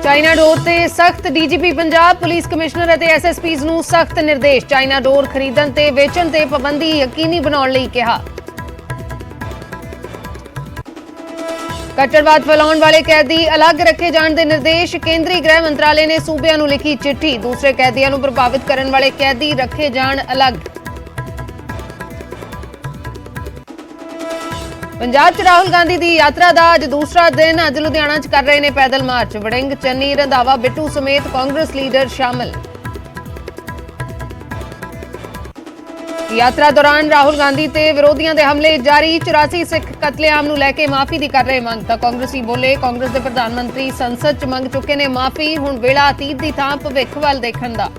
China ਡੋਰ ਤੇ ਸਖਤ DGP Punjab police commissioner ਅਤੇ ਐਸਐਸਪੀਜ਼ ਨੂੰ ਸਖਤ ਨਿਰਦੇਸ਼। ਚਾਈਨਾ ਡੋਰ ਖਰੀਦਣ ਤੇ ਵੇਚਣ ਤੇ ਪਾਬੰਦੀ ਯਕੀਨੀ ਬਣਾਉਣ ਲਈ ਕਿਹਾ। ਕੱਟੜਵਾਦ ਫੈਲਾਉਣ ਵਾਲੇ ਕੈਦੀ ਅਲੱਗ ਰੱਖੇ ਜਾਣ ਦੇ ਨਿਰਦੇਸ਼। ਕੇਂਦਰੀ ਗ੍ਰਹਿ ਮੰਤਰਾਲੇ ਨੇ ਸੂਬਿਆਂ ਨੂੰ ਲਿਖੀ ਚਿੱਠੀ। ਦੂਸਰੇ ਕੈਦੀਆਂ ਨੂੰ ਪ੍ਰਭਾਵਿਤ ਕਰਨ ਵਾਲੇ ਕੈਦੀ ਰੱਖੇ ਜਾਣ ਅਲੱਗ। ਪੰਜਾਬ 'ਚ ਰਾਹੁਲ ਗਾਂਧੀ ਦੀ ਯਾਤਰਾ ਦਾ ਅੱਜ ਦੂਸਰਾ ਦਿਨ। ਅੱਜ ਲੁਧਿਆਣਾ 'ਚ ਕਰ ਰਹੇ ਨੇ ਪੈਦਲ ਮਾਰਚ। ਵੜਿੰਗ, ਚੰਨੀ, ਰੰਧਾਵਾ, ਬਿੱਟੂ ਸਮੇਤ ਕਾਂਗਰਸ ਲੀਡਰ ਸ਼ਾਮਲ। ਯਾਤਰਾ ਦੌਰਾਨ ਰਾਹੁਲ ਗਾਂਧੀ ਤੇ ਵਿਰੋਧੀਆਂ ਦੇ ਹਮਲੇ ਜਾਰੀ। 84 ਸਿੱਖ ਕਤਲੇਆਮ ਨੂੰ ਲੈ ਕੇ ਮਾਫੀ ਦੀ ਕਰ ਰਹੇ ਮੰਗ। ਤਾਂ ਕਾਂਗਰਸੀ ਬੋਲੇ, ਕਾਂਗਰਸ ਦੇ ਪ੍ਰਧਾਨ ਮੰਤਰੀ ਸੰਸਦ 'ਚ ਮੰਗ ਚੁੱਕੇ ਨੇ ਮਾਫੀ। ਹੁਣ ਵੇਲਾ ਅਤੀਤ ਦੀ ਥਾਂ ਭਵਿੱਖ ਵੱਲ ਦੇਖਣ ਦਾ।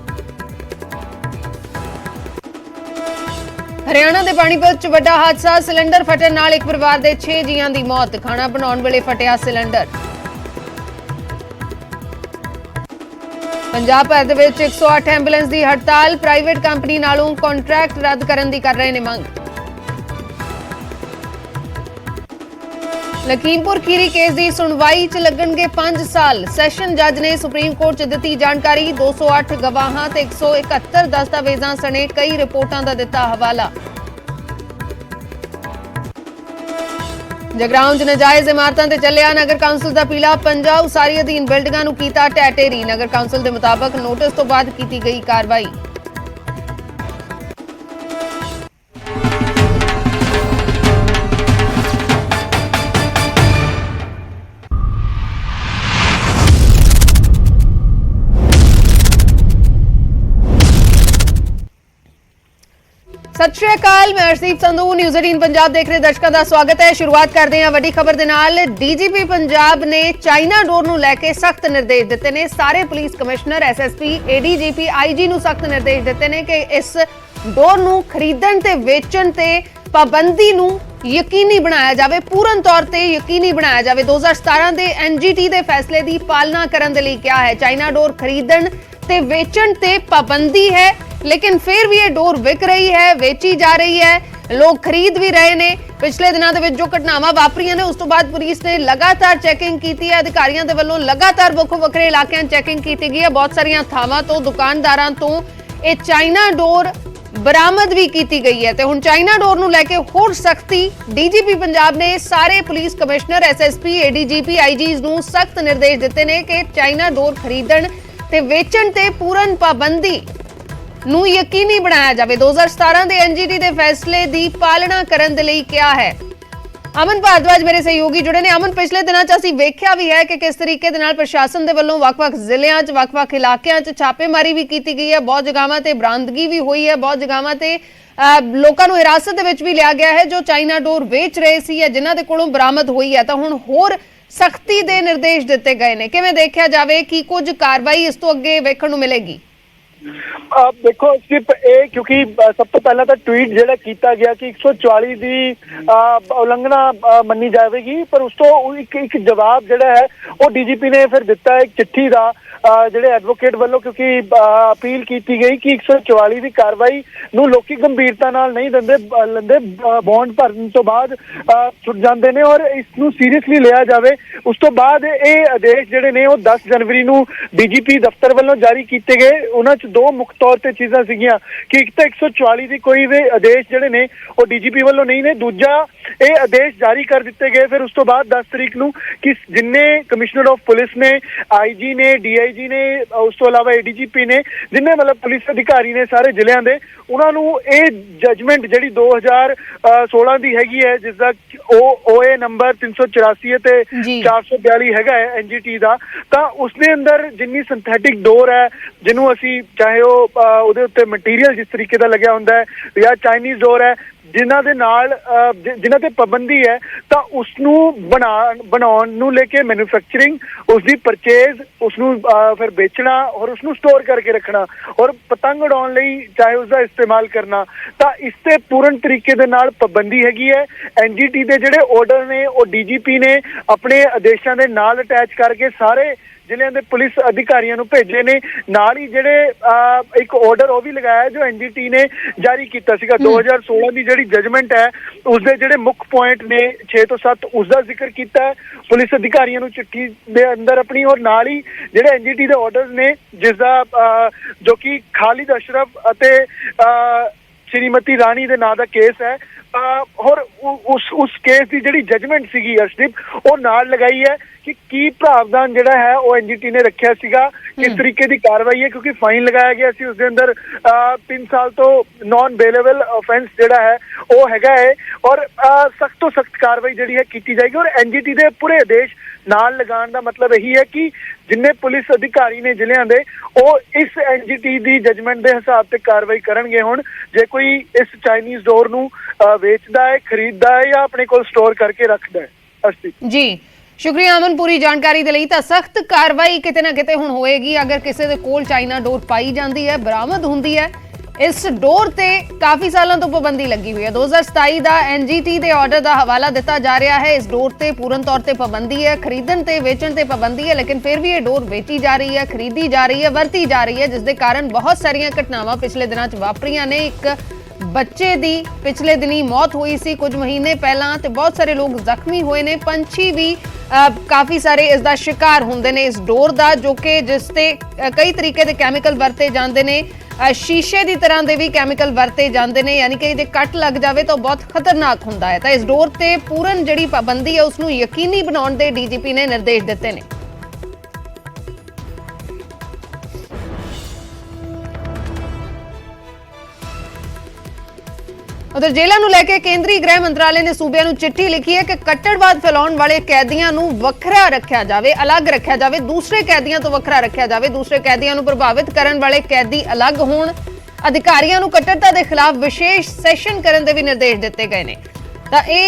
ਹਰਿਆਣਾ ਦੇ ਪਾਣੀਪਤ 'ਚ ਵੱਡਾ ਹਾਦਸਾ। ਸਿਲੰਡਰ ਫਟਣ ਨਾਲ ਇੱਕ ਪਰਿਵਾਰ ਦੇ 6 ਜੀਆਂ ਦੀ ਮੌਤ। ਖਾਣਾ ਬਣਾਉਣ ਵੇਲੇ ਫਟਿਆ ਸਿਲੰਡਰ। ਪੰਜਾਬ ਭਰ ਦੇ ਵਿੱਚ 108 ਐਂਬੂਲੈਂਸ ਦੀ ਹੜਤਾਲ। ਪ੍ਰਾਈਵੇਟ ਕੰਪਨੀ ਨਾਲੋਂ ਕੰਟਰੈਕਟ ਰੱਦ ਕਰਨ ਦੀ ਕਰ ਰਹੇ ਨੇ ਮੰਗ। ਲਖੀਮਪੁਰ ਖੀਰੀ ਕੇਸ ਦੀ ਸੁਣਵਾਈ 'ਚ ਲੱਗਣਗੇ 5 ਸਾਲ। ਸੈਸ਼ਨ ਜੱਜ ਨੇ ਸੁਪਰੀਮ ਕੋਰਟ 'ਚ ਦਿੱਤੀ ਜਾਣਕਾਰੀ। 208 ਗਵਾਹਾਂ ਤੇ 171 ਦਸਤਾਵੇਜ਼ਾਂ ਸਣੇ ਕਈ ਰਿਪੋਰਟਾਂ ਦਾ ਦਿੱਤਾ ਹਵਾਲਾ। ਜਗਰਾਉਂ 'ਚ ਨਜਾਇਜ਼ ਇਮਾਰਤਾਂ ਤੇ ਚੱਲਿਆ ਨਗਰ ਕੌਂਸਲ ਦਾ ਪੀਲਾ ਪੰਜਾ। ਉਸਾਰੀ ਅਧੀਨ ਬਿਲਡਿੰਗਾਂ ਨੂੰ ਕੀਤਾ ਢਹਿ ਢੇਰੀ। ਨਗਰ ਕੌਂਸਲ ਦੇ ਮੁਤਾਬਕ ਨੋਟਿਸ ਤੋਂ ਬਾਅਦ ਕੀਤੀ ਗਈ ਕਾਰਵਾਈ। सत श्री अकाल, मैं हरसीप संधू, न्यूज़ 18 पंजाब देख रहे दर्शकों का स्वागत है। शुरुआत करते हैं वड्डी खबर दे नाल। डीजीपी पंजाब ने चाइना डोर नूं लैके सख्त निर्देश दिते ने। सारे police commissioner, SSP, ADGP, IG नूं सख्त निर्देश दिते ने कि इस डोर नूं खरीदण ते वेचण ते पाबंदी नूं यकीनी बनाया जाए, पूर्ण तौर पर यकीनी बनाया जाए। 2017 के एनजीटी के फैसले की पालना करने के लिए क्या है। चाइना डोर खरीदण ते वेचण ते पाबंदी है, लेकिन फिर भी ये डोर विक रही है, बेची जा रही है, लोग खरीद भी रहे ने। पिछले दिनों के जो घटनावां वापरियां ने उस तो बाद पुलिस ने लगातार चैकिंग की है। अधिकारियों के वल्लों लगातार ਵੱਖੋ ਵੱਖਰੇ इलाकों चैकिंग की गई है। बहुत सारिया थावां तो दुकानदारां तो ये चाइना डोर बरामद भी की गई है। तो हुण चाइना डोर नूं लैके होर सख्ती। डीजीपी पंजाब ने सारे police commissioner, SSP, ADGP, IGs नूं सख्त निर्देश दिते ने कि चाइना डोर खरीदण ते वेचण ते पूर्ण पाबंदी ਨੂੰ ਯਕੀਨੀ ਬਣਾਇਆ ਜਾਵੇ। 2017 ਦੇ ਐਨਜੀਟੀ ਦੇ ਫੈਸਲੇ ਦੀ ਪਾਲਣਾ ਕਰਨ ਦੇ ਲਈ ਕਿਹਾ ਹੈ। ਅਮਨ ਭਾਰਦਵਾਜ ਮੇਰੇ ਸਹਿਯੋਗੀ ਜੁੜੇ ਨੇ। ਅਮਨ, ਪਿਛਲੇ ਦਿਨਾਂ 'ਚ ਅਸੀਂ ਵੇਖਿਆ ਵੀ ਹੈ ਕਿ ਕਿਸ ਤਰੀਕੇ ਦੇ ਨਾਲ ਪ੍ਰਸ਼ਾਸਨ ਦੇ ਵੱਲੋਂ ਵੱਖ-ਵੱਖ ਜ਼ਿਲ੍ਹਿਆਂ 'ਚ, ਵੱਖ-ਵੱਖ ਇਲਾਕਿਆਂ 'ਚ ਛਾਪੇਮਾਰੀ ਵੀ ਕੀਤੀ ਗਈ ਹੈ। ਬਹੁਤ ਜਗ੍ਹਾਵਾਂ ਤੇ ਬਰਾਮਦਗੀ ਵੀ ਹੋਈ ਹੈ। ਬਹੁਤ ਜਗ੍ਹਾਵਾਂ ਤੇ ਲੋਕਾਂ ਨੂੰ ਹਿਰਾਸਤ ਦੇ ਵਿੱਚ ਵੀ ਲਿਆ ਗਿਆ ਹੈ ਜੋ ਚਾਈਨਾ ਡੋਰ ਵੇਚ ਰਹੇ ਸੀ ਜਾਂ ਜਿਨ੍ਹਾਂ ਦੇ ਕੋਲੋਂ ਬਰਾਮਦ ਹੋਈ ਹੈ। ਤਾਂ ਹੁਣ ਹੋਰ ਸਖਤੀ ਦੇ ਨਿਰਦੇਸ਼ ਦਿੱਤੇ ਗਏ ਨੇ। ਕਿਵੇਂ ਦੇਖਿਆ ਜਾਵੇ ਕਿ ਕੁਝ ਕਾਰਵਾਈ ਇਸ ਤੋਂ ਅੱਗੇ ਵੇਖਣ ਨੂੰ ਮਿਲੇਗੀ? देखो सिर्फ क्योंकि सब तो पहला तो ट्वीट जो किया गया कि 144 की उलंघना मनी जाएगी, पर उस तो एक जवाब जोड़ा है वो डीजीपी ने फिर दिता है एक चिट्ठी का ਜਿਹੜੇ ਐਡਵੋਕੇਟ ਵੱਲੋਂ, ਕਿਉਂਕਿ ਅਪੀਲ ਕੀਤੀ ਗਈ ਕਿ 144 ਦੀ ਕਾਰਵਾਈ ਨੂੰ ਲੋਕੀ ਗੰਭੀਰਤਾ ਨਾਲ ਨਹੀਂ ਲੈਂਦੇ, ਬੌਂਡ ਭਰਨ ਤੋਂ ਬਾਅਦ ਛੁੱਟ ਜਾਂਦੇ ਨੇ ਔਰ ਇਸ ਨੂੰ ਸੀਰੀਅਸਲੀ ਲਿਆ ਜਾਵੇ। ਉਸ ਤੋਂ ਬਾਅਦ ਇਹ ਆਦੇਸ਼ ਜਿਹੜੇ ਨੇ ਉਹ 10 ਜਨਵਰੀ ਨੂੰ ਡੀਜੀਪੀ ਦਫ਼ਤਰ ਵੱਲੋਂ ਜਾਰੀ ਕੀਤੇ ਗਏ। ਉਹਨਾਂ 'ਚ ਦੋ ਮੁੱਖ ਤੌਰ ਤੇ ਚੀਜ਼ਾਂ ਸੀਗੀਆਂ ਕਿ ਇੱਕ ਤਾਂ 144 ਦੀ ਕੋਈ ਵੀ ਆਦੇਸ਼ ਜਿਹੜੇ ਨੇ ਉਹ ਡੀਜੀਪੀ ਵੱਲੋਂ ਨਹੀਂ ਨੇ, ਦੂਜਾ ਇਹ ਆਦੇਸ਼ ਜਾਰੀ ਕਰ ਦਿੱਤੇ ਗਏ ਫਿਰ ਉਸ ਤੋਂ ਬਾਅਦ 10 ਤਰੀਕ ਨੂੰ ਕਿ ਜਿੰਨੇ ਕਮਿਸ਼ਨਰ ਆਫ ਪੁਲਿਸ ਨੇ, ਆਈਜੀ ਨੇ, ਡੀਆਈਜੀ ਨੇ, ਉਸ ਤੋਂ ਇਲਾਵਾ ਏਡੀਜੀਪੀ ਨੇ, ਜਿੰਨੇ ਮਤਲਬ ਪੁਲਿਸ ਅਧਿਕਾਰੀ ਨੇ ਸਾਰੇ ਜ਼ਿਲ੍ਹਿਆਂ ਦੇ, ਉਹਨਾਂ ਨੂੰ ਇਹ ਜਜਮੈਂਟ ਜਿਹੜੀ 2016 ਦੀ ਹੈਗੀ ਹੈ, ਜਿਸ ਦਾ ਓਏ ਨੰਬਰ 384 ਤੇ 442 ਹੈਗਾ ਹੈ ਐਨਜੀਟੀ ਦਾ, ਤਾਂ ਉਸਦੇ ਅੰਦਰ ਜਿੰਨੀ ਸਿੰਥੈਟਿਕ ਡੋਰ ਹੈ, ਜਿਹਨੂੰ ਅਸੀਂ ਚਾਹੇ ਉਹ ਉਹਦੇ ਉੱਤੇ ਮਟੀਰੀਅਲ ਜਿਸ ਤਰੀਕੇ ਦਾ ਲੱਗਿਆ ਹੁੰਦਾ ਹੈ ਜਾਂ ਚਾਈਨੀਜ਼ ਡੋਰ ਹੈ, ਜਿਨ੍ਹਾਂ ਦੇ ਨਾਲ ਜਿਨ੍ਹਾਂ ਤੇ ਪਾਬੰਦੀ ਹੈ, ਤਾਂ ਉਸਨੂੰ ਬਣਾਉਣ ਨੂੰ ਲੈ ਕੇ ਮੈਨੂਫੈਕਚਰਿੰਗ, ਉਸਦੀ ਪਰਚੇਜ਼, ਉਸਨੂੰ ਫਿਰ ਵੇਚਣਾ ਔਰ ਉਸਨੂੰ ਸਟੋਰ ਕਰਕੇ ਰੱਖਣਾ ਔਰ ਪਤੰਗ ਉਡਾਉਣ ਲਈ ਚਾਹੇ ਉਸਦਾ ਇਸਤੇਮਾਲ ਕਰਨਾ, ਤਾਂ ਇਸ ਤੇ ਪੂਰਨ ਤਰੀਕੇ ਦੇ ਨਾਲ ਪਾਬੰਦੀ ਹੈਗੀ ਹੈ। ਐਨਜੀਟੀ ਦੇ ਜਿਹੜੇ ਆਰਡਰ ਨੇ ਉਹ ਡੀਜੀਪੀ ਨੇ ਆਪਣੇ ਆਦੇਸ਼ਾਂ ਦੇ ਨਾਲ ਅਟੈਚ ਕਰਕੇ ਸਾਰੇ ਜ਼ਿਲ੍ਹਿਆਂ ਦੇ ਪੁਲਿਸ ਅਧਿਕਾਰੀਆਂ ਨੂੰ ਭੇਜੇ ਨੇ। ਨਾਲ ਹੀ ਜਿਹੜੇ ਇੱਕ ਆਰਡਰ ਉਹ ਵੀ ਲਗਾਇਆ ਜੋ ਐਨਜੀਟੀ ਨੇ ਜਾਰੀ ਕੀਤਾ ਸੀਗਾ। 2016 ਦੀ ਜਿਹੜੀ ਜਜਮੈਂਟ ਹੈ ਉਸਦੇ ਜਿਹੜੇ ਮੁੱਖ ਪੁਆਇੰਟ ਨੇ 6 ਤੋਂ 7 ਉਸਦਾ ਜ਼ਿਕਰ ਕੀਤਾ ਹੈ ਪੁਲਿਸ ਅਧਿਕਾਰੀਆਂ ਨੂੰ ਚਿੱਠੀ ਦੇ ਅੰਦਰ ਆਪਣੀ। ਔਰ ਨਾਲ ਹੀ ਜਿਹੜੇ ਐਨਜੀਟੀ ਦੇ ਆਰਡਰਸ ਨੇ ਜਿਸ ਦਾ ਜੋ ਕਿ ਖਾਲਿਦ ਅਸ਼ਰਫ ਅਤੇ ਸ਼੍ਰੀਮਤੀ ਰਾਣੀ ਦੇ ਨਾਂ ਦਾ ਕੇਸ ਹੈ और उस केस की जिहड़ी जजमेंट सीगी अर्शदीप वो नाल लगाई है कि की प्रावधान जिहड़ा है वो एनजीटी ने रखिया सीगा किस तरीके की कार्रवाई है क्योंकि फाइन लगाया गया सी उसके अंदर 3 साल तो नॉन बेलेबल ऑफेंस जिहड़ा है वो हैगा है और सख्त तो सख्त कार्रवाई जिहड़ी है की जाएगी। और एनजीटी के पूरे आदेश नाल लगाने का मतलब यही है कि जिन्ने पुलिस अधिकारी ने जिलियां दे वो इस एनजीटी की जजमेंट के हिसाब से कार्रवाई करनगे। हुण जे कोई इस चाइनीज डोर नूं वेचदा है खरीददा है या अपने कोल स्टोर करके रखदा है। अर्शदीप जी शुक्रिया अमन पूरी जानकारी दे लई। तां सख्त कार्रवाई किते ना किते हुण होएगी अगर किसी दे कोल चाइना डोर पाई जाती है बरामद हुंदी है। इस डोर ते काफ़ी सालों तो पाबंदी लगी हुई है। 2027 का एनजीटी के ऑर्डर का हवाला दिता जा रहा है। इस डोर ते पूर्ण तौर पर पाबंदी है, खरीदण ते वेचण ते पाबंदी है, लेकिन फिर भी ये डोर बेची जा रही है, खरीदी जा रही है, वरती जा रही है, जिसके कारण बहुत सारिया घटनावां पिछले दिनों च वापरियां ने। एक बच्चे दी पिछले दिनी मौत हुई सी कुछ महीने पहला ते बहुत सारे लोग जख्मी हुए ने। पंछी भी काफ़ी सारे इसका शिकार होंदे ने इस डोर का जो कि जिसते कई तरीके के कैमिकल वरते जाते हैं। शीशे की तरह के भी कैमिकल वरते जाते हैं यानी कि जे कट लग जाए तो बहुत खतरनाक होंदा है। तो इस डोर ते पूर्ण जिहड़ी पाबंदी है उसनूं यकीनी बनाउण दे डीजीपी ने निर्देश दिते ने। उधर जेलों नूं लैके केंद्रीय गृह मंत्रालय ने सूबे नूं चिट्ठी लिखी है कि कट्टरवाद फैलाउण वाले कैदियां नूं वखरा रखिया जावे, अलग रखिया जावे, दूसरे कैदियां तो वखरा रखिया जावे, दूसरे कैदियां नूं प्रभावित करन वाले कैदी अलग होण। अधिकारियां नूं कट्टरता दे खिलाफ विशेष सैशन करन दे भी निर्देश दिते गए ने। तां इह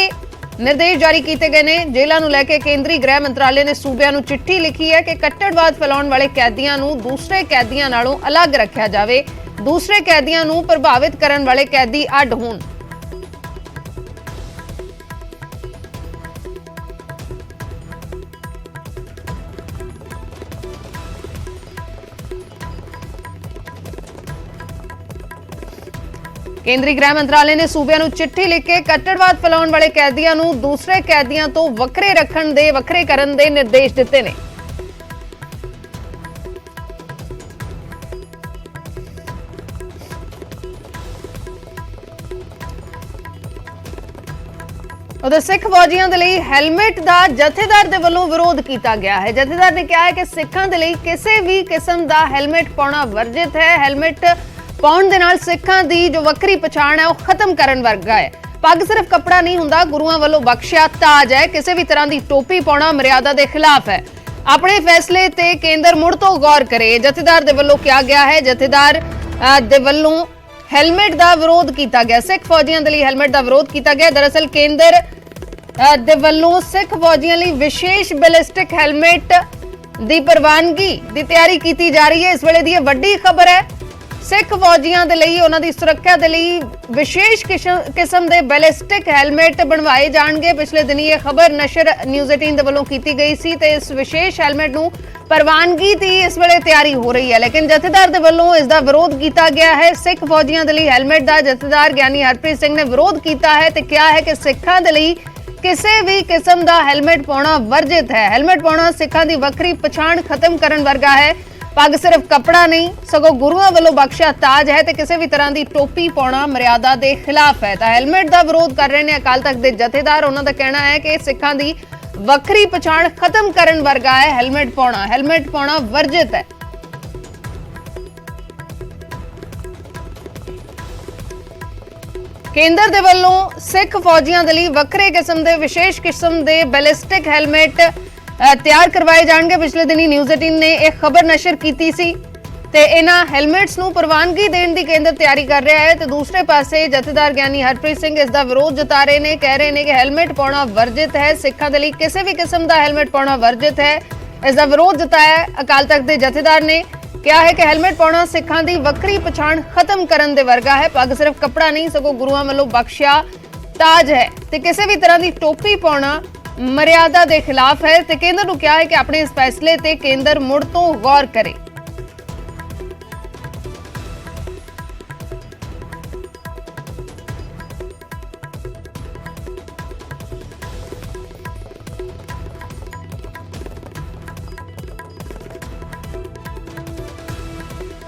निर्देश जारी किए गए ने। जेलों नूं लैके केंद्रीय गृह मंत्रालय ने सूबे नूं चिट्ठी लिखी है कि कट्टरवाद फैलाउण वाले कैदियां नूं दूसरे कैदियां नालों अलग रखिया जावे, दूसरे कैदियां नूं प्रभावित करन वाले कैदी अड होण। केंद्रीय गृह मंत्रालय ने सूबे नूं चिट्ठी लिख के कट्टरवाद फैलाउण वाले कैदियां नूं दूसरे कैदियां तो वखरे रखण दे वखरे करन दे निर्देश दिते ने। उधर सिख फौजियों के लिए हैलमेट का जथेदार के वालों विरोध किया गया है। जथेदार ने कहा है कि सिखां दे लई किसी भी किस्म का हैलमेट पाउणा वर्जित है। हैलमेट पाउण दे नाल सिखां दी जो वक्री पछाण है वह खत्म करन वर्गा है। पग सिर्फ कपड़ा नहीं हुंदा, गुरुआं वालों बख्शिया ताज है। किसी भी तरह की टोपी पाउणा मर्यादा के खिलाफ है। अपने फैसले ते केंद्र मुड़ तो गौर करे जथेदार दे वल्लों कहा गया है। जथेदार दे वल्लों हैलमेट का विरोध किया गया, सिख फौजियों के लिए हैलमेट का विरोध किया गया। दरअसल केंद्र दे वल्लों सिख फौजियों लिए विशेष बैलिस्टिक हैलमेट की प्रवानगी की तैयारी की जा रही है। इस वेले दी वड्डी खबर है। सिख फौजियों के लिए उन्हां दी सुरक्षा के लिए विशेष किस्म के बैलिस्टिक हैलमेट बनवाए जाएंगे। पिछले दिन ये खबर नशर न्यूज़ 18 के वल्लों की गई सी ते इस विशेष हैलमेट नूं प्रवानगी की इस वेले तैयारी हो रही है, लेकिन जथेदार के वल्लों इसका विरोध किया गया है। सिख फौजियों के लिए हैलमेट का जथेदार ज्ञानी हरप्रीत सिंह ने विरोध किया है तो कहा है कि सिखां के लिए किसी भी किस्म का हैलमेट पाउणा वर्जित है। हैलमेट पाउणा सिखां की वक्री पछाण खत्म करन वर्गा है। पग सिर्फ कपड़ा नहीं सगों गुरुआं वालों बख्शिया ताज है तो किसी भी तरह की टोपी पाउणा मर्यादा के खिलाफ है। तो हैलमेट का विरोध कर रहे हैं अकाल तख्त के जथेदार। उन्होंने कहना है कि सिखां की वक्री पछाण खत्म करन वर्गा है। हैलमेट पाउणा वर्जित है। केंद्र दे वल्लों सिख फौजियों के लिए वक्रे किस्म के विशेष किस्म के बैलिस्टिक हैलमेट तैयार करवाए जाएंगे। पिछले दिनी न्यूज़ 18 ने एक खबर नशर की सी ते इन्हां हैलमेट्स नूं प्रवानगी देण दी केंद्र तैयारी कर रहा है। तो दूसरे पासे जथेदार ज्ञानी हरप्रीत सिंह इसका विरोध जता रहे हैं, कह रहे हैं कि हैलमेट पाउणा वर्जित है। सिखां दे लई किसी भी किस्म का हैलमेट पाउणा वर्जित है। इसका विरोध जताया अकाल तख्त के जथेदार ने क्या है कि हैलमेट पाउणा सिखां दी वक्री पछाण खत्म करन दे वर्गा है। पग सिर्फ कपड़ा नहीं सगों गुरुआं वालों बख्शिया ताज है। तो किसी भी तरह की टोपी पाउणा ਮਰਿਆਦਾ ਦੇ ਖਿਲਾਫ ਹੈ ਤੇ ਕੇਂਦਰ ਨੂੰ ਕਿਹਾ ਹੈ ਕਿ ਆਪਣੇ ਇਸ ਫੈਸਲੇ ਤੇ ਕੇਂਦਰ ਮੁੜ ਤੋਂ ਗੌਰ ਕਰੇ।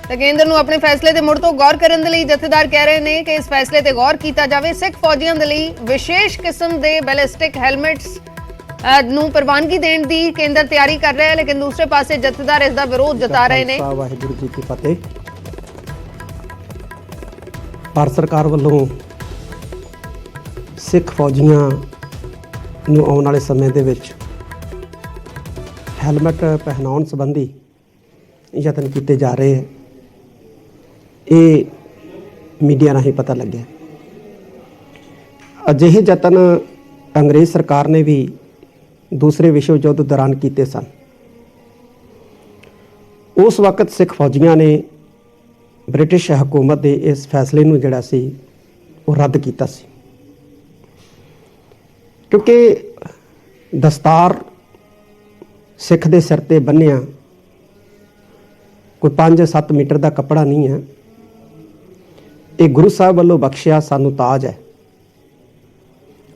ਤਾਂ ਕੇਂਦਰ ਨੂੰ ਆਪਣੇ ਫੈਸਲੇ ਤੇ ਮੁੜ ਤੋਂ ਗੌਰ ਕਰਨ ਦੇ ਲਈ ਜਥੇਦਾਰ ਕਹਿ ਰਹੇ ਨੇ ਕਿ ਇਸ ਫੈਸਲੇ ਤੇ ਗੌਰ ਕੀਤਾ ਜਾਵੇ। ਸਿੱਖ ਫੌਜੀਆਂ ਦੇ ਲਈ ਵਿਸ਼ੇਸ਼ ਕਿਸਮ ਦੇ ਬੈਲਿਸਟਿਕ ਹੈਲਮਟਸ ਨੂੰ ਪ੍ਰਵਾਨਗੀ ਦੇਣ ਦੀ ਕੇਂਦਰ ਤਿਆਰੀ ਕਰ ਰਿਹਾ ਹੈ, ਲੇਕਿਨ ਦੂਸਰੇ ਪਾਸੇ ਜਥੇਦਾਰ ਇਸ ਦਾ ਵਿਰੋਧ ਜਤਾ ਰਹੇ ਨੇ। ਵਾਹਿਗੁਰੂ ਜੀ ਕੀ ਫਤਿਹ। ਭਾਰਤ ਸਰਕਾਰ ਵੱਲੋਂ ਸਿੱਖ ਫੌਜੀਆਂ ਨੂੰ ਆਉਣ ਵਾਲੇ ਸਮੇਂ ਦੇ ਵਿੱਚ ਹੈਲਮਟ ਪਹਿਨਾਉਣ ਸੰਬੰਧੀ ਯਤਨ ਕੀਤੇ ਜਾ ਰਹੇ ਹੈ। ਇਹ ਮੀਡੀਆ ਰਾਹੀਂ ਪਤਾ ਲੱਗਿਆ। ਅਜਿਹੇ ਯਤਨ ਅੰਗਰੇਜ਼ ਸਰਕਾਰ ਨੇ ਵੀ ਦੂਸਰੇ ਵਿਸ਼ਵ ਯੁੱਧ ਦੌਰਾਨ ਕੀਤੇ ਸਨ। ਉਸ ਵਕਤ ਸਿੱਖ ਫੌਜੀਆਂ ਨੇ ਬ੍ਰਿਟਿਸ਼ ਹਕੂਮਤ ਦੇ ਇਸ ਫੈਸਲੇ ਨੂੰ ਜਿਹੜਾ ਸੀ ਉਹ ਰੱਦ ਕੀਤਾ ਸੀ, ਕਿਉਂਕਿ ਦਸਤਾਰ ਸਿੱਖ ਦੇ ਸਿਰ ਤੇ ਬੰਨਿਆ ਕੋਈ 5-7 ਮੀਟਰ ਦਾ ਕੱਪੜਾ ਨਹੀਂ ਹੈ। ਇਹ ਗੁਰੂ ਸਾਹਿਬ ਵੱਲੋਂ ਬਖਸ਼ਿਆ ਸਾਨੂੰ ਤਾਜ ਹੈ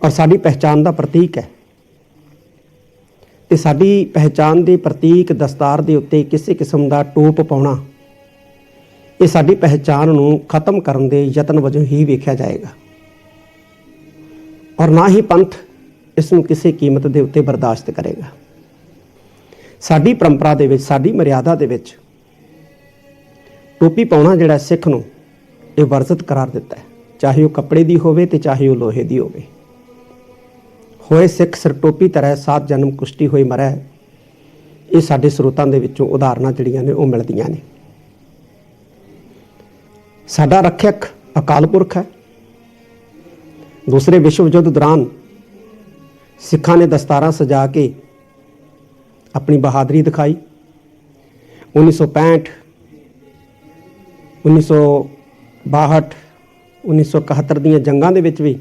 ਔਰ ਸਾਡੀ ਪਹਿਚਾਣ ਦਾ ਪ੍ਰਤੀਕ ਹੈ। ਤੇ ਸਾਡੀ ਪਹਿਚਾਣ ਦੇ ਪ੍ਰਤੀਕ ਦਸਤਾਰ ਦੇ ਉੱਤੇ ਕਿਸੇ ਕਿਸਮ ਦਾ ਟੋਪ ਪਾਉਣਾ ਇਹ ਸਾਡੀ ਪਹਿਚਾਣ ਨੂੰ ਖਤਮ ਕਰਨ ਦੇ ਯਤਨ ਵਜੋਂ ਹੀ ਵੇਖਿਆ ਜਾਏਗਾ ਔਰ ਨਾ ਹੀ ਪੰਥ ਇਸ ਨੂੰ ਕਿਸੇ ਕੀਮਤ ਦੇ ਉੱਤੇ ਬਰਦਾਸ਼ਤ ਕਰੇਗਾ। ਸਾਡੀ ਪਰੰਪਰਾ ਦੇ ਵਿੱਚ, ਸਾਡੀ ਮਰਿਆਦਾ ਦੇ ਵਿੱਚ ਟੋਪੀ ਪਾਉਣਾ ਜਿਹੜਾ ਸਿੱਖ ਨੂੰ ਇਹ ਵਰਜਿਤ ਕਰਾਰ ਦਿੱਤਾ ਹੈ, ਚਾਹੇ ਉਹ ਕੱਪੜੇ ਦੀ ਹੋਵੇ ਤੇ ਚਾਹੇ ਉਹ ਲੋਹੇ ਦੀ ਹੋਵੇ। ਹੋਏ ਸਿੱਖ ਸਿਰ ਟੋਪੀ ਤਰ੍ਹਾਂ 7 ਜਨਮ ਕੁਸ਼ਤੀ ਹੋਈ ਮਰੈ, ਇਹ ਸਾਡੇ ਸਰੋਤਾਂ ਦੇ ਵਿੱਚੋਂ ਉਦਾਹਰਨਾਂ ਜਿਹੜੀਆਂ ਨੇ ਉਹ ਮਿਲਦੀਆਂ ਨੇ। ਸਾਡਾ ਰੱਖਿਅਕ ਅਕਾਲ ਪੁਰਖ ਹੈ। ਦੂਸਰੇ ਵਿਸ਼ਵ ਯੁੱਧ ਦੌਰਾਨ ਸਿੱਖਾਂ ਨੇ ਦਸਤਾਰਾਂ ਸਜਾ ਕੇ ਆਪਣੀ ਬਹਾਦਰੀ ਦਿਖਾਈ। 1965, 1962, 1971 ਦੀਆਂ ਜੰਗਾਂ ਦੇ ਵਿੱਚ ਵੀ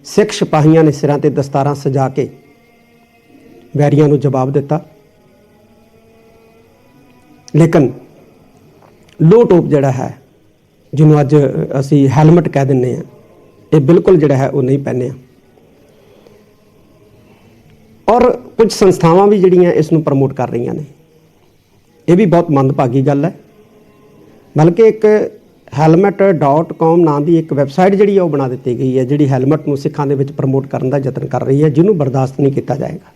ਸਿੱਖ ਸਿਪਾਹੀਆਂ ਨੇ ਸਿਰਾਂ ਤੇ ਦਸਤਾਰਾਂ ਸਜਾ ਕੇ ਵੈਰੀਆਂ ਨੂੰ ਜਵਾਬ ਦਿੱਤਾ। ਲੇਕਿਨ ਲੋਹ ਟੋਪ ਜਿਹੜਾ ਹੈ, ਜਿਹਨੂੰ ਅੱਜ ਅਸੀਂ ਹੈਲਮਟ ਕਹਿ ਦਿੰਦੇ ਹਾਂ, ਇਹ ਬਿਲਕੁਲ ਜਿਹੜਾ ਹੈ ਉਹ ਨਹੀਂ ਪਹਿਨਿਆ। ਔਰ ਕੁਝ ਸੰਸਥਾਵਾਂ ਵੀ ਜਿਹੜੀਆਂ ਇਸ ਨੂੰ ਪ੍ਰਮੋਟ ਕਰ ਰਹੀਆਂ ਨੇ। ਇਹ ਵੀ ਬਹੁਤ ਮੰਦਭਾਗੀ ਗੱਲ ਹੈ। ਬਲਕਿ ਇੱਕ helmet.com ਨਾਂ ਦੀ ਇੱਕ ਵੈਬਸਾਈਟ ਜਿਹੜੀ ਹੈ ਉਹ ਬਣਾ ਦਿੱਤੀ ਗਈ ਹੈ, ਜਿਹੜੀ ਹੈਲਮਟ ਨੂੰ ਸਿੱਖਾਂ ਦੇ ਵਿੱਚ ਪ੍ਰਮੋਟ ਕਰਨ ਦਾ ਯਤਨ ਕਰ ਰਹੀ ਹੈ, ਜਿਹਨੂੰ ਬਰਦਾਸ਼ਤ ਨਹੀਂ ਕੀਤਾ ਜਾਏਗਾ।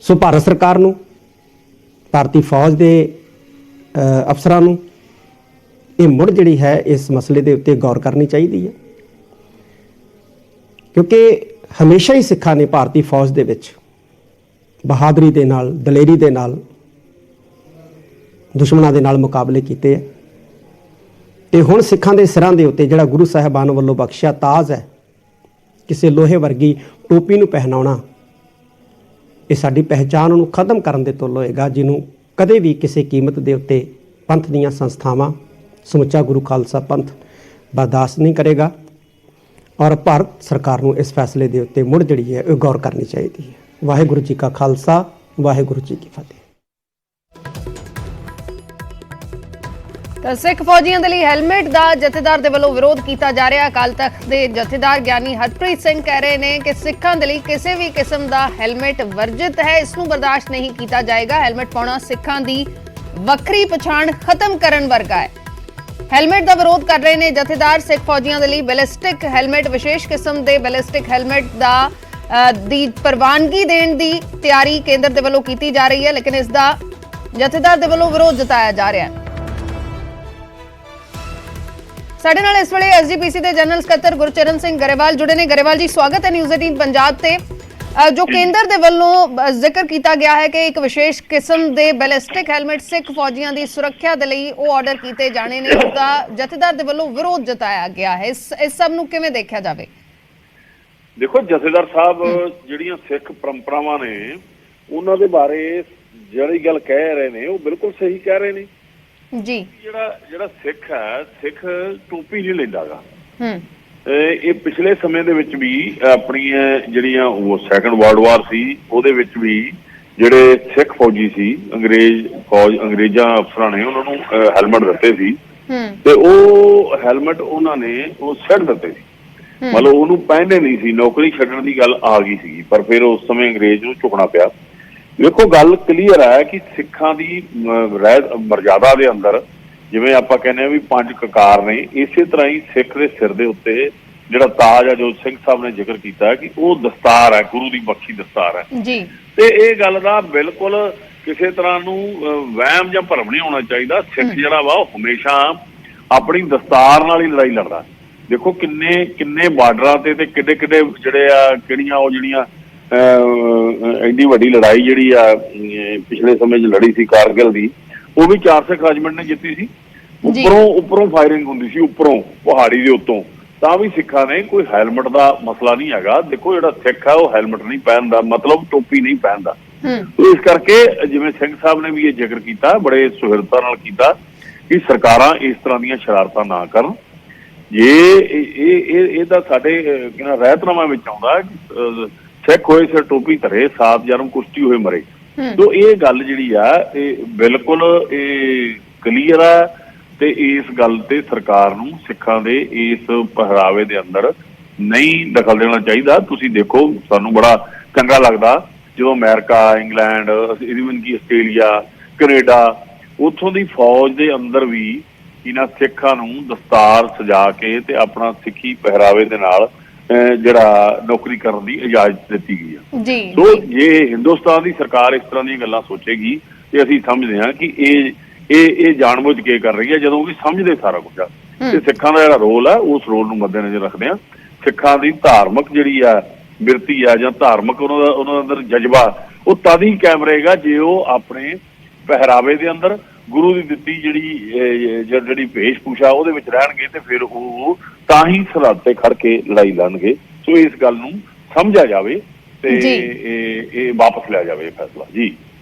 ਸੋ ਭਾਰਤ ਸਰਕਾਰ ਨੂੰ, ਭਾਰਤੀ ਫੌਜ ਦੇ ਅਫਸਰਾਂ ਨੂੰ ਇਹ ਮੁੜ ਜਿਹੜੀ ਹੈ ਇਸ ਮਸਲੇ ਦੇ ਉੱਤੇ ਗੌਰ ਕਰਨੀ ਚਾਹੀਦੀ ਹੈ, ਕਿਉਂਕਿ ਹਮੇਸ਼ਾ ਹੀ ਸਿੱਖਾਂ ਨੇ ਭਾਰਤੀ ਫੌਜ ਦੇ ਵਿੱਚ ਬਹਾਦਰੀ ਦੇ ਨਾਲ, ਦਲੇਰੀ ਦੇ ਨਾਲ ਦੁਸ਼ਮਣਾਂ ਦੇ ਨਾਲ ਮੁਕਾਬਲੇ ਕੀਤੇ ਹੈ। ਤੇ ਹੁਣ ਸਿੱਖਾਂ ਦੇ ਸਿਰਾਂ ਦੇ ਉੱਤੇ ਜਿਹੜਾ ਗੁਰੂ ਸਾਹਿਬਾਨ ਵੱਲੋਂ ਬਖਸ਼ਿਆ ਤਾਜ ਹੈ, ਕਿਸੇ ਲੋਹੇ ਵਰਗੀ ਟੋਪੀ ਨੂੰ ਪਹਿਨਾਉਣਾ, ਇਹ ਸਾਡੀ ਪਹਿਚਾਣ ਨੂੰ ਖਤਮ ਕਰਨ ਦੇ ਤੁੱਲ ਹੋਏਗਾ, ਜਿਹਨੂੰ ਕਦੇ ਵੀ ਕਿਸੇ ਕੀਮਤ ਦੇ ਉੱਤੇ ਪੰਥ ਦੀਆਂ ਸੰਸਥਾਵਾਂ, ਸਮੁੱਚਾ ਗੁਰੂ ਖਾਲਸਾ ਪੰਥ ਬਰਦਾਸ਼ਤ ਨਹੀਂ ਕਰੇਗਾ। ਔਰ ਭਾਰਤ ਸਰਕਾਰ ਨੂੰ ਇਸ ਫੈਸਲੇ ਦੇ ਉੱਤੇ ਮੁੜ ਜਿਹੜੀ ਹੈ ਉਹ ਗੌਰ ਕਰਨੀ ਚਾਹੀਦੀ ਹੈ। ਵਾਹਿਗੁਰੂ ਜੀ ਕਾ ਖਾਲਸਾ, ਵਾਹਿਗੁਰੂ ਜੀ ਕੀ ਫਤਿਹ। ਤਾਂ ਸਿੱਖ ਫੌਜੀਆਂ ਦੇ ਲਈ ਹੈਲਮਟ ਦਾ ਜਥੇਦਾਰ ਦੇ ਵੱਲੋਂ ਵਿਰੋਧ ਕੀਤਾ ਜਾ ਰਿਹਾ। ਅਕਾਲ ਤਖਤ ਦੇ ਜਥੇਦਾਰ ਗਿਆਨੀ ਹਰਪ੍ਰੀਤ ਸਿੰਘ ਕਹਿ ਰਹੇ ਨੇ ਕਿ ਸਿੱਖਾਂ ਦੇ ਲਈ ਕਿਸੇ ਵੀ ਕਿਸਮ ਦਾ ਹੈਲਮਟ ਵਰਜਿਤ ਹੈ, ਇਸ ਨੂੰ ਬਰਦਾਸ਼ਤ ਨਹੀਂ ਕੀਤਾ ਜਾਏਗਾ। ਹੈਲਮਟ ਪਾਉਣਾ ਸਿੱਖਾਂ ਦੀ ਵੱਖਰੀ ਪਛਾਣ ਖਤਮ ਕਰਨ ਵਰਗਾ ਹੈ। ਹੈਲਮਟ ਦਾ ਵਿਰੋਧ ਕਰ ਰਹੇ ਨੇ ਜਥੇਦਾਰ। ਸਿੱਖ ਫੌਜੀਆਂ ਦੇ ਲਈ ਬੈਲਿਸਟਿਕ ਹੈਲਮਟ, ਵਿਸ਼ੇਸ਼ ਕਿਸਮ ਦੇ ਬੈਲਿਸਟਿਕ ਹੈਲਮਟ ਦੀ ਪ੍ਰਵਾਨਗੀ ਦੇਣ ਦੀ ਤਿਆਰੀ ਕੇਂਦਰ ਦੇ ਵੱਲੋਂ ਕੀਤੀ ਜਾ ਰਹੀ ਹੈ, ਲੇਕਿਨ ਇਸ ਦਾ ਜਥੇਦਾਰ ਦੇ ਵੱਲੋਂ ਵਿਰੋਧ ਜਤਾਇਆ ਜਾ ਰਿਹਾ ਹੈ। ਸਾਡੇ ਨਾਲ ਇਸ ਵੇਲੇ ਐਸਜੀਪੀਸੀ ਦੇ ਜਨਰਲ ਸਕੱਤਰ ਗੁਰਚਰਨ ਸਿੰਘ ਗਰੇਵਾਲ ਜੁੜੇ ਨੇ। ਗਰੇਵਾਲ ਜੀ, ਸਵਾਗਤ ਹੈ ਨਿਊਜ਼ 18 ਪੰਜਾਬ ਤੇ। ਜੋ ਕੇਂਦਰ ਦੇ ਵੱਲੋਂ ਜ਼ਿਕਰ ਕੀਤਾ ਗਿਆ ਹੈ ਕਿ ਇੱਕ ਵਿਸ਼ੇਸ਼ ਕਿਸਮ ਦੇ ਬੈਲਿਸਟਿਕ ਹੈਲਮਟ ਸਿੱਖ ਫੌਜੀਆਂ ਦੀ ਸੁਰੱਖਿਆ ਦੇ ਲਈ ਉਹ ਆਰਡਰ ਕੀਤੇ ਜਾਣੇ ਨੇ, ਉਸਦਾ ਜਥੇਦਾਰ ਦੇ ਵੱਲੋਂ ਵਿਰੋਧ ਜਤਾਇਆ ਗਿਆ ਹੈ। ਇਸ ਸਭ ਨੂੰ ਕਿਵੇਂ ਦੇਖਿਆ ਜਾਵੇ? ਦੇਖੋ ਜਥੇਦਾਰ ਸਾਹਿਬ ਜਿਹੜੀਆਂ ਸਿੱਖ ਪਰੰਪਰਾਵਾਂ ਨੇ ਉਹਨਾਂ ਦੇ ਬਾਰੇ ਜਿਹੜੀ ਗੱਲ ਕਹਿ ਰਹੇ ਨੇ ਉਹ ਬਿਲਕੁਲ ਸਹੀ ਕਹਿ ਰਹੇ ਨੇ ਜੀ। ਜਿਹੜਾ ਸਿੱਖ ਹੈ, ਸਿੱਖ ਟੋਪੀ ਨਹੀਂ ਲੈਂਦਾਗਾ। ਇਹ ਪਿਛਲੇ ਸਮੇਂ ਦੇ ਵਿੱਚ ਵੀ ਆਪਣੀਆਂ ਜਿਹੜੀਆਂ ਉਹ ਸੈਕੰਡ ਵਰਲਡ ਵਾਰ ਸੀ ਉਹਦੇ ਵਿੱਚ ਵੀ ਜਿਹੜੇ ਸਿੱਖ ਫੌਜੀ ਸੀ ਅੰਗਰੇਜ਼ਾਂ ਅਫਸਰਾਂ ਨੇ ਉਹਨਾਂ ਨੂੰ ਹੈਲਮਟ ਦਿੱਤੇ ਸੀ ਤੇ ਉਹ ਹੈਲਮਟ ਉਹਨਾਂ ਨੇ ਉਹ ਛੱਡ ਦਿੱਤੇ ਸੀ, ਮਤਲਬ ਉਹਨੂੰ ਪਹਿਨਦੇ ਨਹੀਂ ਸੀ, ਨੌਕਰੀ ਛੱਡਣ ਦੀ ਗੱਲ ਆ ਗਈ ਸੀ। ਪਰ ਫਿਰ ਉਸ ਸਮੇਂ ਅੰਗਰੇਜ਼ ਨੂੰ ਝੁਕਣਾ ਪਿਆ। ਵੇਖੋ ਗੱਲ ਕਲੀਅਰ ਹੈ ਕਿ ਸਿੱਖਾਂ ਦੀ ਮਰਜ਼ਾਦਾ ਦੇ ਅੰਦਰ ਜਿਵੇਂ ਆਪਾਂ ਕਹਿੰਦੇ ਆ ਵੀ 5 ਕਕਾਰ ਨੇ, ਇਸੇ ਤਰ੍ਹਾਂ ਹੀ ਸਿੱਖ ਦੇ ਸਿਰ ਦੇ ਉੱਤੇ ਜਿਹੜਾ ਤਾਜ ਆ, ਜੋ ਸਿੰਘ ਸਾਹਿਬ ਨੇ ਜ਼ਿਕਰ ਕੀਤਾ ਕਿ ਉਹ ਦਸਤਾਰ ਹੈ, ਗੁਰੂ ਦੀ ਬਖਸ਼ੀ ਦਸਤਾਰ ਹੈ ਜੀ। ਤੇ ਇਹ ਗੱਲ ਦਾ ਬਿਲਕੁਲ ਕਿਸੇ ਤਰ੍ਹਾਂ ਨੂੰ ਵਹਿਮ ਜਾਂ ਭਰਮ ਨਹੀਂ ਹੋਣਾ ਚਾਹੀਦਾ। ਸਿੱਖ ਜਿਹੜਾ ਵਾ ਉਹ ਹਮੇਸ਼ਾ ਆਪਣੀ ਦਸਤਾਰ ਨਾਲ ਹੀ ਲੜਾਈ ਲੜਦਾ। ਦੇਖੋ ਕਿੰਨੇ ਬਾਰਡਰਾਂ ਤੇ ਕਿੱਡੇ ਜਿਹੜੇ ਆ ਜਿਹੜੀਆਂ ਐਡੀ ਵੱਡੀ ਲੜਾਈ ਜਿਹੜੀ ਆ ਪਿਛਲੇ ਸਮੇਂ 'ਚ ਲੜੀ ਸੀ ਕਾਰਗਿਲ ਦੀ, ਉਹ ਵੀ 4 ਸਿੱਖ ਰੈਜੀਮੈਂਟ ਨੇ ਜਿੱਤੀ ਸੀ। ਉੱਪਰੋਂ ਫਾਇਰਿੰਗ ਹੁੰਦੀ ਸੀ, ਉੱਪਰੋਂ ਪਹਾੜੀ ਦੇ ਉੱਤੋਂ, ਤਾਂ ਵੀ ਸਿੱਖਾਂ ਨੇ ਕੋਈ ਹੈਲਮਟ ਦਾ ਮਸਲਾ ਨਹੀਂ ਹੈਗਾ। ਦੇਖੋ ਜਿਹੜਾ ਸਿੱਖ ਆ ਉਹ ਹੈਲਮਟ ਨਹੀਂ ਪਹਿਨਦਾ, ਮਤਲਬ ਟੋਪੀ ਨਹੀਂ ਪਹਿਨਦਾ। ਇਸ ਕਰਕੇ ਜਿਵੇਂ ਸਿੰਘ ਸਾਹਿਬ ਨੇ ਵੀ ਇਹ ਜ਼ਿਕਰ ਕੀਤਾ, ਬੜੇ ਸੁਹਿਰਦਤਾ ਨਾਲ ਕੀਤਾ ਕਿ ਸਰਕਾਰਾਂ ਇਸ ਤਰ੍ਹਾਂ ਦੀਆਂ ਸ਼ਰਾਰਤਾਂ ਨਾ ਕਰਨ। ਜੇ ਇਹ ਤਾਂ ਸਾਡੇ ਰਹਿਤਨਾਮਾ ਵਿੱਚ ਆਉਂਦਾ ਸਿੱਖ ਹੋਏ ਸਿਰ ਟੋਪੀ ਧਰੇ, ਸਾਤ ਜਨਮ ਕੁਸ਼ਤੀ ਹੋਏ ਮਰੇ। ਤੋ ਇਹ ਗੱਲ ਜਿਹੜੀ ਆ ਇਹ ਬਿਲਕੁਲ ਇਹ ਕਲੀਅਰ ਆ ਤੇ ਇਸ ਗੱਲ ਤੇ ਸਰਕਾਰ ਨੂੰ ਸਿੱਖਾਂ ਦੇ ਇਸ ਪਹਿਰਾਵੇ ਦੇ ਅੰਦਰ ਨਹੀਂ ਦਖਲ ਦੇਣਾ ਚਾਹੀਦਾ। ਤੁਸੀਂ ਦੇਖੋ, ਸਾਨੂੰ ਬੜਾ ਚੰਗਾ ਲੱਗਦਾ ਜਦੋਂ ਅਮਰੀਕਾ, ਇੰਗਲੈਂਡ, ਇਵਨ ਕਿ ਆਸਟ੍ਰੇਲੀਆ, ਕੈਨੇਡਾ, ਉੱਥੋਂ ਦੀ ਫੌਜ ਦੇ ਅੰਦਰ ਵੀ ਇਹਨਾਂ ਸਿੱਖਾਂ ਨੂੰ ਦਸਤਾਰ ਸਜਾ ਕੇ ਤੇ ਆਪਣਾ ਸਿੱਖੀ ਪਹਿਰਾਵੇ ਦੇ ਨਾਲ ਜਿਹੜਾ ਨੌਕਰੀ ਕਰਨ ਦੀ ਇਜਾਜ਼ਤ ਦਿੱਤੀ ਗਈ ਹੈ ਜੀ। ਸੋ ਜੇ ਹਿੰਦੁਸਤਾਨ ਦੀ ਸਰਕਾਰ ਇਸ ਤਰ੍ਹਾਂ ਦੀਆਂ ਗੱਲਾਂ ਸੋਚੇਗੀ ਤੇ ਅਸੀਂ ਸਮਝਦੇ ਹਾਂ ਕਿ ਇਹ ਜਾਣਬੁੱਝ ਕੇ ਕਰ ਰਹੀ ਹੈ, ਜਦੋਂ ਕਿ ਸਮਝਦੇ ਸਾਰਾ ਕੁਝ ਆ। ਤੇ ਸਿੱਖਾਂ ਦਾ ਜਿਹੜਾ ਰੋਲ ਆ ਉਸ ਰੋਲ ਨੂੰ ਮੱਦੇਨਜ਼ਰ ਰੱਖਦੇ ਆ। ਸਿੱਖਾਂ ਦੀ ਧਾਰਮਿਕ ਜਿਹੜੀ ਆ ਬਿਰਤੀ ਆ ਜਾਂ ਧਾਰਮਿਕ ਉਹਨਾਂ ਅੰਦਰ ਜਜ਼ਬਾ, ਉਹ ਤਦ ਹੀ ਕਾਇਮ ਰਹੇਗਾ ਜੇ ਉਹ ਆਪਣੇ ਪਹਿਰਾਵੇ ਦੇ ਅੰਦਰ ਗੁਰੂ ਦੀ ਦਿੱਤੀ ਜਿਹੜੀ ਭੇਸ਼ ਭੂਸ਼ਾ ਉਹਦੇ ਵਿੱਚ ਰਹਿਣਗੇ ਤੇ ਫਿਰ ਉਹ ਤਾਂ ਹੀ ਸਰਹੱਦ ਤੇ ਖੜ ਕੇ ਲੜਾਈ ਲੜਨਗੇ। ਸੋ ਇਸ ਗੱਲ ਨੂੰ ਸਮਝਿਆ ਜਾਵੇ ਤੇ ਇਹ ਵਾਪਸ ਲਿਆ ਜਾਵੇ ਇਹ ਫੈਸਲਾ।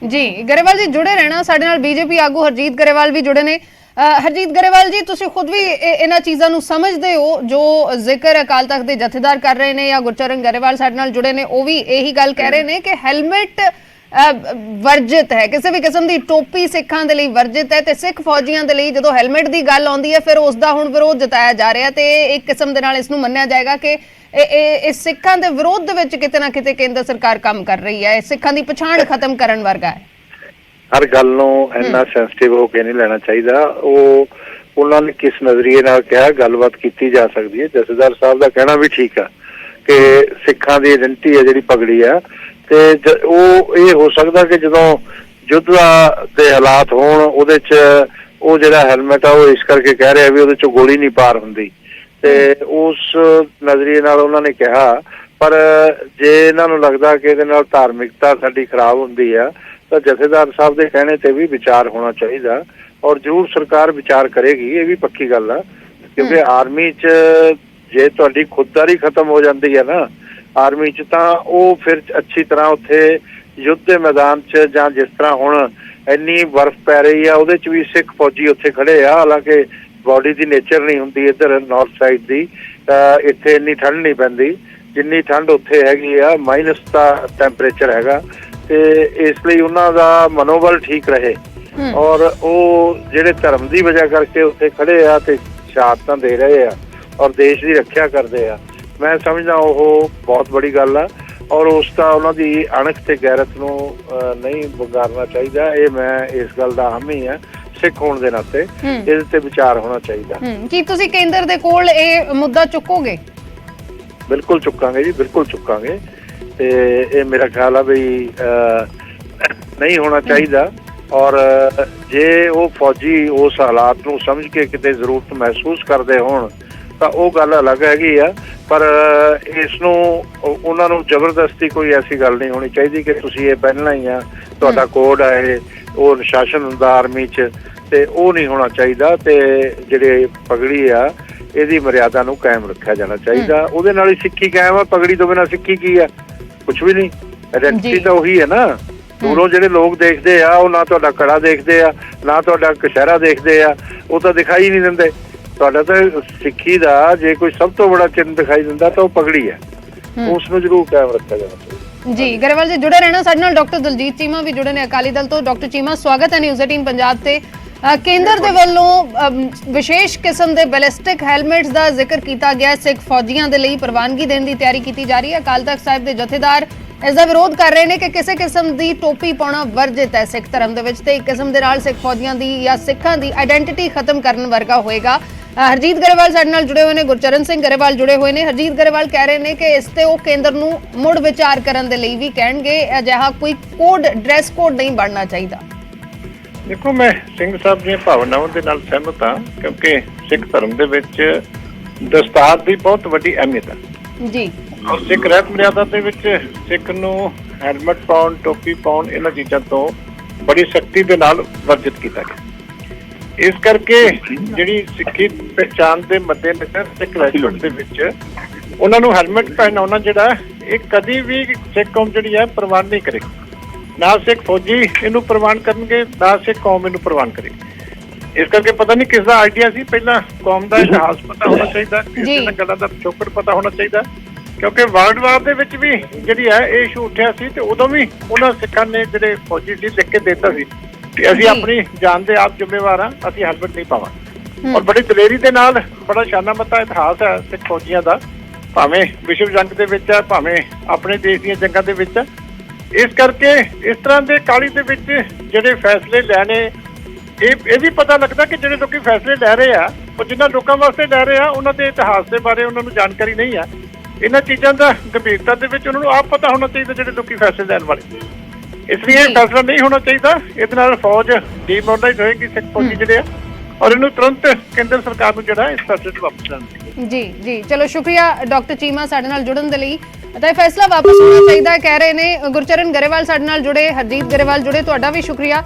ਜੀ ਗਰੇਵਾਲ ਜੀ ਜੁੜੇ ਰਹਿਣਾ ਸਾਡੇ ਨਾਲ। ਬੀਜੇਪੀ ਆਗੂ ਹਰਜੀਤ ਗਰੇਵਾਲ ਵੀ ਜੁੜੇ ਨੇ। ਹਰਜੀਤ ਗਰੇਵਾਲ ਜੀ, ਤੁਸੀਂ ਖੁਦ ਵੀ ਇਹਨਾਂ ਚੀਜ਼ਾਂ ਨੂੰ ਸਮਝਦੇ ਹੋ ਜੋ ਜ਼ਿਕਰ ਅਕਾਲ ਤਖਤ ਦੇ ਜਥੇਦਾਰ ਕਰ ਰਹੇ ਨੇ ਜਾਂ ਗੁਰਚਰਨ ਗਰੇਵਾਲ ਸਾਡੇ ਨਾਲ ਜੁੜੇ ਨੇ, ਉਹ ਵੀ ਇਹੀ ਗੱਲ ਕਹਿ ਰਹੇ ਨੇ ਕਿ ਹੈਲਮਟ ਵਰਜਿਤ ਹੈ, ਕਿਸੇ ਵੀ ਕਿਸਮ ਦੀ ਟੋਪੀ ਸਿੱਖਾਂ ਦੇ ਲਈ ਵਰਜਿਤ ਹੈ। ਤੇ ਸਿੱਖ ਫੌਜੀਆਂ ਦੇ ਲਈ ਜਦੋਂ ਹੈਲਮਟ ਦੀ ਗੱਲ ਆਉਂਦੀ ਹੈ ਫਿਰ ਉਸ ਦਾ ਹੁਣ ਵਿਰੋਧ ਜਤਾਇਆ ਜਾ ਰਿਹਾ ਤੇ ਇੱਕ ਕਿਸਮ ਦੇ ਨਾਲ ਇਸ ਨੂੰ ਮੰਨਿਆ ਜਾਏਗਾ ਕਿ ਇਹ ਸਿੱਖਾਂ ਦੇ ਵਿਰੋਧ ਦੇ ਵਿੱਚ ਕਿਤੇ ਨਾ ਕਿਤੇ ਕੇਂਦਰ ਸਰਕਾਰ ਕੰਮ ਕਰ ਰਹੀ ਹੈ, ਸਿੱਖਾਂ ਦੀ ਪਛਾਣ ਖਤਮ ਕਰਨ ਵਰਗਾ ਹੈ। ਹਰ ਗੱਲ ਨੂੰ ਇੰਨਾ ਸੈਂਸਿਟਿਵ ਹੋ ਕੇ ਨਹੀਂ ਲੈਣਾ ਚਾਹੀਦਾ। ਉਹਨਾਂ ਨੇ ਕਿਸ ਨਜ਼ਰੀਏ ਨਾਲ ਕਿਹਾ, ਗੱਲਬਾਤ ਕੀਤੀ ਜਾ ਸਕਦੀ ਹੈ। ਜਥੇਦਾਰ ਸਾਹਿਬ ਦਾ ਕਹਿਣਾ ਵੀ ਠੀਕ ਆ ਕਿ ਸਿੱਖਾਂ ਦੀ ਆਇਡੈਂਟੀ ਹੈ ਜਿਹੜੀ ਪਗੜੀ ਆ, ਤੇ ਉਹ ਇਹ ਹੋ ਸਕਦਾ ਕਿ ਜਦੋਂ ਯੁੱਧ ਦੇ ਹਾਲਾਤ ਹੋਣ ਉਹਦੇ 'ਚ ਉਹ ਜਿਹੜਾ ਹੈਲਮਟ ਆ ਉਹ ਇਸ ਕਰਕੇ ਕਹਿ ਰਿਹਾ ਵੀ ਉਹਦੇ 'ਚੋਂ ਗੋਲੀ ਨਹੀਂ ਪਾਰ ਹੁੰਦੀ, ਤੇ ਉਸ ਨਜ਼ਰੀਏ ਨਾਲ ਉਹਨਾਂ ਨੇ ਕਿਹਾ। ਪਰ ਜੇ ਇਹਨਾਂ ਨੂੰ ਲੱਗਦਾ ਕਿ ਇਹਦੇ ਨਾਲ ਧਾਰਮਿਕਤਾ ਸਾਡੀ ਖਰਾਬ ਹੁੰਦੀ ਆ ਤਾਂ ਜਥੇਦਾਰ ਸਾਹਿਬ ਦੇ ਕਹਿਣੇ ਤੇ ਵੀ ਵਿਚਾਰ ਹੋਣਾ ਚਾਹੀਦਾ, ਔਰ ਜ਼ਰੂਰ ਸਰਕਾਰ ਵਿਚਾਰ ਕਰੇਗੀ, ਇਹ ਵੀ ਪੱਕੀ ਗੱਲ ਆ। ਕਿਉਂਕਿ ਆਰਮੀ 'ਚ ਜੇ ਤੁਹਾਡੀ ਖੁਦਦਾਰੀ ਖਤਮ ਹੋ ਜਾਂਦੀ ਹੈ ਨਾ ਆਰਮੀ 'ਚ, ਤਾਂ ਉਹ ਫਿਰ ਅੱਛੀ ਤਰ੍ਹਾਂ ਉੱਥੇ ਯੁੱਧ ਦੇ ਮੈਦਾਨ 'ਚ ਜਾਂ ਜਿਸ ਤਰ੍ਹਾਂ ਹੁਣ ਇੰਨੀ ਬਰਫ਼ ਪੈ ਰਹੀ ਆ ਉਹਦੇ 'ਚ ਵੀ ਸਿੱਖ ਫੌਜੀ ਉੱਥੇ ਖੜੇ ਆ। ਹਾਲਾਂਕਿ ਬਾਡੀ ਦੀ ਨੇਚਰ ਨਹੀਂ ਹੁੰਦੀ ਇੱਧਰ ਨਾਰਥ ਸਾਈਡ ਦੀ, ਇੱਥੇ ਇੰਨੀ ਠੰਡ ਨਹੀਂ ਪੈਂਦੀ ਜਿੰਨੀ ਠੰਡ ਉੱਥੇ ਹੈਗੀ ਆ, ਮਾਈਨਸ ਦਾ ਟੈਂਪਰੇਚਰ ਹੈਗਾ। ਤੇ ਇਸ ਲਈ ਉਹਨਾਂ ਦਾ ਮਨੋਬਲ ਠੀਕ ਰਹੇ ਔਰ ਉਹ ਜਿਹੜੇ ਧਰਮ ਦੀ ਵਜ੍ਹਾ ਕਰਕੇ ਉੱਥੇ ਖੜੇ ਆ ਤੇ ਸ਼ਹਾਦਤਾਂ ਦੇ ਰਹੇ ਆ ਔਰ ਦੇਸ਼ ਦੀ ਰੱਖਿਆ ਕਰਦੇ ਆ। ਮੈਂ ਸਮਝਦਾ ਉਹ ਬਹੁਤ ਬੜੀ ਗੱਲ ਆ ਔਰ ਉਸ ਦਾ ਉਹਨਾਂ ਦੀ ਅਣਖ ਤੇ ਗੈਰਤ ਨੂੰ ਨਹੀਂ ਵਿਗਾੜਨਾ ਚਾਹੀਦਾ। ਇਹ ਮੈਂ ਇਸ ਗੱਲ ਦਾ ਹਾਮੀ ਆ ਸਿੱਖ ਹੋਣ ਦੇ ਨਾਤੇ, ਇਹਦੇ ਤੇ ਵਿਚਾਰ ਹੋਣਾ ਚਾਹੀਦਾ। ਕੀ ਤੁਸੀਂ ਕੇਂਦਰ ਦੇ ਕੋਲ ਇਹ ਮੁੱਦਾ ਚੁੱਕੋਗੇ? ਬਿਲਕੁਲ ਚੁੱਕਾਂਗੇ ਜੀ, ਬਿਲਕੁਲ ਚੁੱਕਾਂਗੇ। ਤੇ ਇਹ ਮੇਰਾ ਖਿਆਲ ਆ ਵੀ ਨਹੀਂ ਹੋਣਾ ਚਾਹੀਦਾ। ਔਰ ਜੇ ਉਹ ਫੌਜੀ ਉਸ ਹਾਲਾਤ ਨੂੰ ਸਮਝ ਕੇ ਕਿਤੇ ਜ਼ਰੂਰਤ ਮਹਿਸੂਸ ਕਰਦੇ ਹੋਣ ਤਾਂ ਉਹ ਗੱਲ ਅਲੱਗ ਹੈਗੀ ਆ, ਪਰ ਇਸ ਨੂੰ ਉਹਨਾਂ ਨੂੰ ਜ਼ਬਰਦਸਤੀ ਕੋਈ ਐਸੀ ਗੱਲ ਨਹੀਂ ਹੋਣੀ ਚਾਹੀਦੀ ਕਿ ਤੁਸੀਂ ਇਹ ਪਹਿਨਣਾ ਹੀ ਆ, ਤੁਹਾਡਾ ਕੋਡ ਆ, ਇਹ ਉਹ ਅਨੁਸ਼ਾਸਨ ਹੁੰਦਾ ਆਰਮੀ 'ਚ, ਤੇ ਉਹ ਨਹੀਂ ਹੋਣਾ ਚਾਹੀਦਾ। ਤੇ ਜਿਹੜੇ ਪਗੜੀ ਆ ਇਹਦੀ ਮਰਿਆਦਾ ਨੂੰ ਕਾਇਮ ਰੱਖਿਆ ਜਾਣਾ ਚਾਹੀਦਾ। ਉਹਦੇ ਨਾਲ ਹੀ ਸਿੱਖੀ ਕਾਇਮ ਆ, ਪਗੜੀ ਤੋਂ ਬਿਨਾਂ ਸਿੱਖੀ ਕੀ ਆ? ਕੁਛ ਵੀ ਨਹੀਂ। ਆਇਡੈਂਟੀਟੀ ਤਾਂ ਉਹੀ ਹੈ ਨਾ। ਦੂਰੋਂ ਜਿਹੜੇ ਲੋਕ ਦੇਖਦੇ ਆ ਉਹ ਨਾ ਤੁਹਾਡਾ ਕੜਾ ਦੇਖਦੇ ਆ, ਨਾ ਤੁਹਾਡਾ ਕਛਹਿਰਾ ਦੇਖਦੇ ਆ, ਉਹ ਤਾਂ ਦਿਖਾਈ ਨਹੀਂ ਦਿੰਦੇ। ਤੁਹਾਡਾ ਤਾਂ ਸਿੱਖੀ ਦਾ ਜੇ ਕੋਈ ਸਭ ਤੋਂ ਬੜਾ ਚਿੰਨ੍ਹ ਦਿਖਾਈ ਦਿੰਦਾ ਤਾਂ ਉਹ ਪਗੜੀ ਹੈ, ਉਸ ਨੂੰ ਜ਼ਰੂਰ ਕਾਇਮ ਰੱਖਿਆ ਜਾਣਾ ਚਾਹੀਦਾ। ਜੀ ਗਰੇਵਾਲ ਜੀ ਜੁੜੇ ਰਹਿਣਾ ਸਾਡੇ ਨਾਲ। ਡਾਕਟਰ ਦਲਜੀਤ ਚੀਮਾ ਵੀ ਜੁੜੇ ਨੇ ਅਕਾਲੀ ਦਲ ਤੋਂ। ਡਾਕਟਰ ਚੀਮਾ ਸਵਾਗਤ ਹੈ ਨਿਊਜ਼ 18 ਪੰਜਾਬ ਤੇ। ਕੇਂਦਰ ਦੇ ਵੱਲੋਂ ਵਿਸ਼ੇਸ਼ ਕਿਸਮ ਦੇ ਬੈਲਿਸਟਿਕ ਹੈਲਮਟਸ ਦਾ ਜ਼ਿਕਰ ਕੀਤਾ ਗਿਆ। ਸਿੱਖ ਫੌਜੀਆਂ ਦੇ ਲਈ ਪ੍ਰਵਾਨਗੀ ਦੇਣ ਦੀ ਤਿਆਰੀ ਕੀਤੀ ਜਾ ਰਹੀ ਹੈ। ਅਕਾਲ ਤਖਤ ਸਾਹਿਬ ਦੇ ਜਥੇਦਾਰ ਇਸ ਦਾ ਵਿਰੋਧ ਕਰ ਰਹੇ ਨੇ ਕਿ ਕਿਸੇ ਕਿਸਮ ਦੀ ਟੋਪੀ ਪਾਉਣਾ ਵਰਜਿਤ ਹੈ ਸਿੱਖ ਧਰਮ ਦੇ ਵਿੱਚ ਤੇ ਇੱਕ ਕਿਸਮ ਦੇ ਨਾਲ ਸਿੱਖ ਫੌਜੀਆਂ ਦੀ ਜਾਂ ਸਿੱਖਾਂ ਦੀ ਆਇਡੈਂਟੀਟੀ ਖਤਮ ਕਰਨ ਵਰਗਾ ਹੋਏਗਾ। ਹਰਜੀਤ ਗਰੇਵਾਲ ਸਾਡੇ ਨਾਲ ਜੁੜੇ ਹੋਏ ਨੇ, ਗੁਰਚਰਨ ਸਿੰਘ ਗਰੇਵਾਲ ਜੁੜੇ ਹੋਏ ਨੇ। ਹਰਜੀਤ ਗਰੇਵਾਲ ਕਹਿ ਰਹੇ ਨੇ ਕਿ ਇਸ ਤੇ ਉਹ ਕੇਂਦਰ ਨੂੰ ਮੁੜ ਵਿਚਾਰ ਕਰਨ ਦੇ ਲਈ ਵੀ ਕਹਿਣਗੇ। ਅਜਿਹਾ ਕੋਈ ਕੋਡ ਡਰੈਸ ਕੋਡ ਨਹੀਂ ਬਣਨਾ ਚਾਹੀਦਾ। ਦੇਖੋ, ਮੈਂ ਸਿੰਘ ਸਾਹਿਬ ਦੀਆਂ ਭਾਵਨਾਵਾਂ ਦੇ ਨਾਲ ਸਹਿਮਤ ਹਾਂ ਕਿਉਂਕਿ ਸਿੱਖ ਧਰਮ ਦੇ ਵਿੱਚ ਦਸਤਾਰ ਦੀ ਬਹੁਤ ਵੱਡੀ ਅਹਿਮੀਅਤ ਹੈ ਜੀ। ਔਰ ਸਿੱਖ ਰਹਿਤ ਮਰਿਆਦਾ ਦੇ ਵਿੱਚ ਸਿੱਖ ਨੂੰ ਹੈਲਮਟ ਪਾਉਣ, ਟੋਪੀ ਪਾਉਣ, ਇਹਨਾਂ ਚੀਜ਼ਾਂ ਤੋਂ ਬੜੀ ਸਖਤੀ ਦੇ ਨਾਲ ਵਰਜਿਤ ਕੀਤਾ ਗਿਆ। ਇਸ ਕਰਕੇ ਜਿਹੜੀ ਸਿੱਖੀ ਪਹਿਚਾਣ ਦੇ ਮੱਦੇਨਜ਼ਰ ਸਿੱਖ ਰੈਜੀਮੈਂਟ ਦੇ ਵਿੱਚ ਉਹਨਾਂ ਨੂੰ ਹੈਲਮਟ ਪਹਿਨਾਉਣਾ ਜਿਹੜਾ ਇਹ ਕਦੀ ਵੀ ਸਿੱਖ ਕੌਮ ਜਿਹੜੀ ਹੈ ਪ੍ਰਵਾਨ ਨਹੀਂ ਕਰੇਗੀ। ਨਾ ਸਿੱਖ ਫੌਜੀ ਇਹਨੂੰ ਪ੍ਰਵਾਨ ਕਰਨਗੇ, ਨਾ ਸਿੱਖ ਕੌਮ ਇਹਨੂੰ ਪ੍ਰਵਾਨ ਕਰੇਗੀ। ਇਸ ਕਰਕੇ ਪਤਾ ਨਹੀਂ ਕਿਸ ਦਾ ਆਈਡੀਆ ਸੀ, ਪਹਿਲਾਂ ਕੌਮ ਦਾ ਇਤਿਹਾਸ ਪਤਾ ਹੋਣਾ ਚਾਹੀਦਾ, ਇਹਨਾਂ ਗੱਲਾਂ ਦਾ ਪਿਛੋਕੜ ਪਤਾ ਹੋਣਾ ਚਾਹੀਦਾ ਕਿਉਂਕਿ ਵਰਲਡ ਵਾਰ ਦੇ ਵਿੱਚ ਵੀ ਜਿਹੜੀ ਹੈ ਇਹ ਇਸ਼ੂ ਉੱਠਿਆ ਸੀ ਤੇ ਉਦੋਂ ਵੀ ਉਹਨਾਂ ਸਿੱਖਾਂ ਨੇ ਜਿਹੜੇ ਫੌਜੀ ਸੀ ਲਿਖ ਕੇ ਦਿੱਤਾ ਸੀ ਕਿ ਅਸੀਂ ਆਪਣੀ ਜਾਨ ਦੇ ਆਪ ਜ਼ਿੰਮੇਵਾਰ ਹਾਂ, ਅਸੀਂ ਹੈਲਮਟ ਨਹੀਂ ਪਾਵਾਂਗੇ। ਔਰ ਬੜੀ ਦਲੇਰੀ ਦੇ ਨਾਲ ਬੜਾ ਸ਼ਾਨਾ ਮੱਤਾ ਇਤਿਹਾਸ ਹੈ ਸਿੱਖ ਫੌਜੀਆਂ ਦਾ, ਭਾਵੇਂ ਵਿਸ਼ਵ ਜੰਗ ਦੇ ਵਿੱਚ ਹੈ, ਭਾਵੇਂ ਆਪਣੇ ਦੇਸ਼ ਦੀਆਂ ਜੰਗਾਂ ਦੇ ਵਿੱਚ। ਇਸ ਕਰਕੇ ਇਸ ਤਰ੍ਹਾਂ ਦੇ ਕਾਹਲੀ ਦੇ ਵਿੱਚ ਜਿਹੜੇ ਫੈਸਲੇ ਲੈਣੇ, ਇਹ ਵੀ ਪਤਾ ਲੱਗਦਾ ਕਿ ਜਿਹੜੇ ਲੋਕੀ ਫੈਸਲੇ ਲੈ ਰਹੇ ਆ ਉਹ ਜਿਨ੍ਹਾਂ ਲੋਕਾਂ ਵਾਸਤੇ ਲੈ ਰਹੇ ਆ ਉਹਨਾਂ ਦੇ ਇਤਿਹਾਸ ਦੇ ਬਾਰੇ ਉਹਨਾਂ ਨੂੰ ਜਾਣਕਾਰੀ ਨਹੀਂ ਆ। ਇਹਨਾਂ ਚੀਜ਼ਾਂ ਦਾ ਗੰਭੀਰਤਾ ਦੇ ਵਿੱਚ ਉਹਨਾਂ ਨੂੰ ਆਪ ਪਤਾ ਹੋਣਾ ਚਾਹੀਦਾ ਜਿਹੜੇ ਲੋਕੀ ਫੈਸਲੇ ਲੈਣ ਵਾਲੇ। ਇਸ ਲਈ ਇਹ ਫੈਸਲਾ ਨਹੀਂ ਹੋਣਾ ਚਾਹੀਦਾ। ਇਹਦੇ ਨਾਲ ਫੌਜ ਡੀਮੋਰਲਾਈਜ਼ ਹੋਏਗੀ, ਸਿੱਖ ਫੌਜੀ ਜਿਹੜੇ ਆ, ਔਰ ਇਹਨੂੰ ਤੁਰੰਤ ਕੇਂਦਰ ਸਰਕਾਰ ਨੂੰ ਜਿਹੜਾ ਇਸ ਫੈਸਲੇ ਤੋਂ ਵਾਪਸ ਲੈਣਾ। ਜੀ ਚਲੋ ਸ਼ੁਕਰੀਆ ਡਾਕਟਰ ਚੀਮਾ ਸਾਡੇ ਨਾਲ ਜੁੜਨ ਦੇ ਲਈ। ਤਾਂ ਇਹ ਫੈਸਲਾ ਵਾਪਸ ਹੋਣਾ ਚਾਹੀਦਾ ਕਹਿ ਰਹੇ ਨੇ ਗੁਰਚਰਨ ਗਰੇਵਾਲ ਸਾਡੇ ਨਾਲ ਜੁੜੇ, ਹਰਜੀਤ ਗਰੇਵਾਲ ਜੁੜੇ, ਤੁਹਾਡਾ ਵੀ ਸ਼ੁਕਰੀਆ।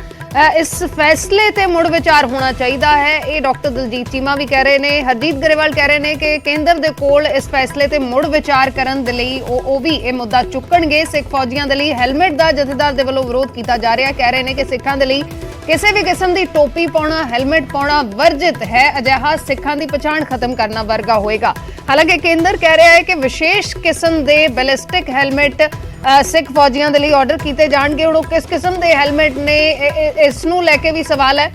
ਇਸ ਫੈਸਲੇ ਤੇ ਮੁੜ ਵਿਚਾਰ ਹੋਣਾ ਚਾਹੀਦਾ ਹੈ, ਇਹ ਡਾਕਟਰ ਦਲਜੀਤ ਚੀਮਾ ਵੀ ਕਹਿ ਰਹੇ ਨੇ। ਹਰਜੀਤ ਗਰੇਵਾਲ ਕਹਿ ਰਹੇ ਨੇ ਕਿ ਕੇਂਦਰ ਦੇ ਕੋਲ ਇਸ ਫੈਸਲੇ ਤੇ ਮੁੜ ਵਿਚਾਰ ਕਰਨ ਦੇ ਲਈ ਉਹ ਵੀ ਇਹ ਮੁੱਦਾ ਚੁੱਕਣਗੇ। ਸਿੱਖ ਫੌਜੀਆਂ ਦੇ ਲਈ ਹੈਲਮਟ ਦਾ ਜਥੇਦਾਰ ਦੇ ਵੱਲੋਂ ਵਿਰੋਧ ਕੀਤਾ ਜਾ ਰਿਹਾ। ਕਹਿ ਰਹੇ ਨੇ ਕਿ ਸਿੱਖਾਂ ਦੇ ਲਈ ਕਿਸੇ ਵੀ ਕਿਸਮ ਦੀ ਟੋਪੀ ਪਾਉਣਾ, ਹੈਲਮਟ ਪਾਉਣਾ ਵਰਜਿਤ ਹੈ। ਅਜਿਹਾ ਸਿੱਖਾਂ ਦੀ ਪਛਾਣ ਖਤਮ ਕਰਨਾ ਵਰਗਾ ਹੋਏਗਾ। ਹਾਲਾਂਕਿ ਕੇਂਦਰ ਕਹਿ ਰਿਹਾ ਹੈ ਕਿ ਵਿਸ਼ੇਸ਼ ਕਿਸਮ ਦੇ ਬੈਲਿਸਟਿਕ ਹੈਲਮਟ ਸਿੱਖ ਫੌਜੀਆਂ ਦੇ ਲਈ ਆਰਡਰ ਕੀਤੇ ਜਾਣਗੇ। ਹੁਣ ਕਿਸ ਕਿਸਮ ਦੇ ਹੈਲਮਟ ਨੇ ਇਸ ਨੂੰ ਲੈ ਕੇ ਵੀ ਸਵਾਲ ਹੈ।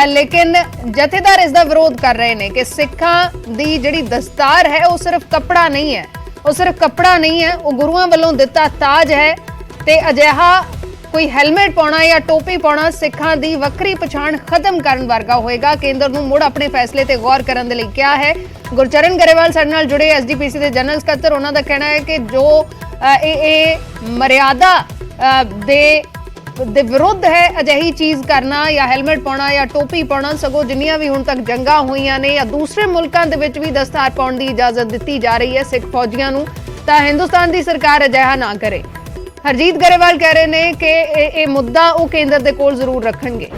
ਲੇਕਿਨ ਜਥੇਦਾਰ ਇਸ ਦਾ ਵਿਰੋਧ ਕਰ ਰਹੇ ਨੇ ਕਿ ਸਿੱਖਾਂ ਦੀ ਜਿਹੜੀ ਦਸਤਾਰ ਹੈ ਉਹ ਸਿਰਫ ਕੱਪੜਾ ਨਹੀਂ ਹੈ, ਉਹ ਗੁਰੂਆਂ ਵੱਲੋਂ ਦਿੱਤਾ ਤਾਜ ਹੈ ਤੇ ਅਜਿਹਾ ਕੋਈ ਹੈਲਮਟ ਪਾਉਣਾ ਜਾਂ ਟੋਪੀ ਪਾਉਣਾ ਸਿੱਖਾਂ ਦੀ ਵੱਖਰੀ ਪਛਾਣ ਖਤਮ ਕਰਨ ਵਰਗਾ ਹੋਏਗਾ। ਕੇਂਦਰ ਨੂੰ ਮੁੜ ਆਪਣੇ ਫੈਸਲੇ ਤੇ ਗੌਰ ਕਰਨ ਦੇ ਲਈ ਕਿਹਾ ਹੈ। ਗੁਰਚਰਨ ਗਰੇਵਾਲ ਸਾਡੇ ਨਾਲ ਜੁੜੇ, ਐਸਜੀਪੀਸੀ ਦੇ ਜਨਰਲ ਸਕੱਤਰ, ਉਹਨਾਂ ਦਾ ਕਹਿਣਾ ਹੈ ਕਿ ਜੋ ਇਹ ਮਰਿਆਦਾ ਦੇ ਵਿਰੁੱਧ ਹੈ ਅਜਿਹੀ ਚੀਜ਼ ਕਰਨਾ ਜਾਂ ਹੈਲਮਟ ਪਾਉਣਾ ਜਾਂ ਟੋਪੀ ਪਾਉਣਾ। ਸਗੋਂ ਜਿੰਨੀਆਂ ਵੀ ਹੁਣ ਤੱਕ ਜੰਗਾਂ ਹੋਈਆਂ ਨੇ ਜਾਂ ਦੂਸਰੇ ਮੁਲਕਾਂ ਦੇ ਵਿੱਚ ਵੀ ਦਸਤਾਰ ਪਾਉਣ ਦੀ ਇਜਾਜ਼ਤ ਦਿੱਤੀ ਜਾ ਰਹੀ ਹੈ ਸਿੱਖ ਫੌਜੀਆਂ ਨੂੰ, ਤਾਂ ਹਿੰਦੁਸਤਾਨ ਦੀ ਸਰਕਾਰ ਅਜਿਹਾ ਨਾ ਕਰੇ। ਹਰਜੀਤ ਗਰੇਵਾਲ ਕਹਿ ਰਹੇ ਨੇ ਕਿ ਇਹ ਮੁੱਦਾ ਉਹ ਕੇਂਦਰ ਦੇ ਕੋਲ ਜ਼ਰੂਰ ਰੱਖਣਗੇ।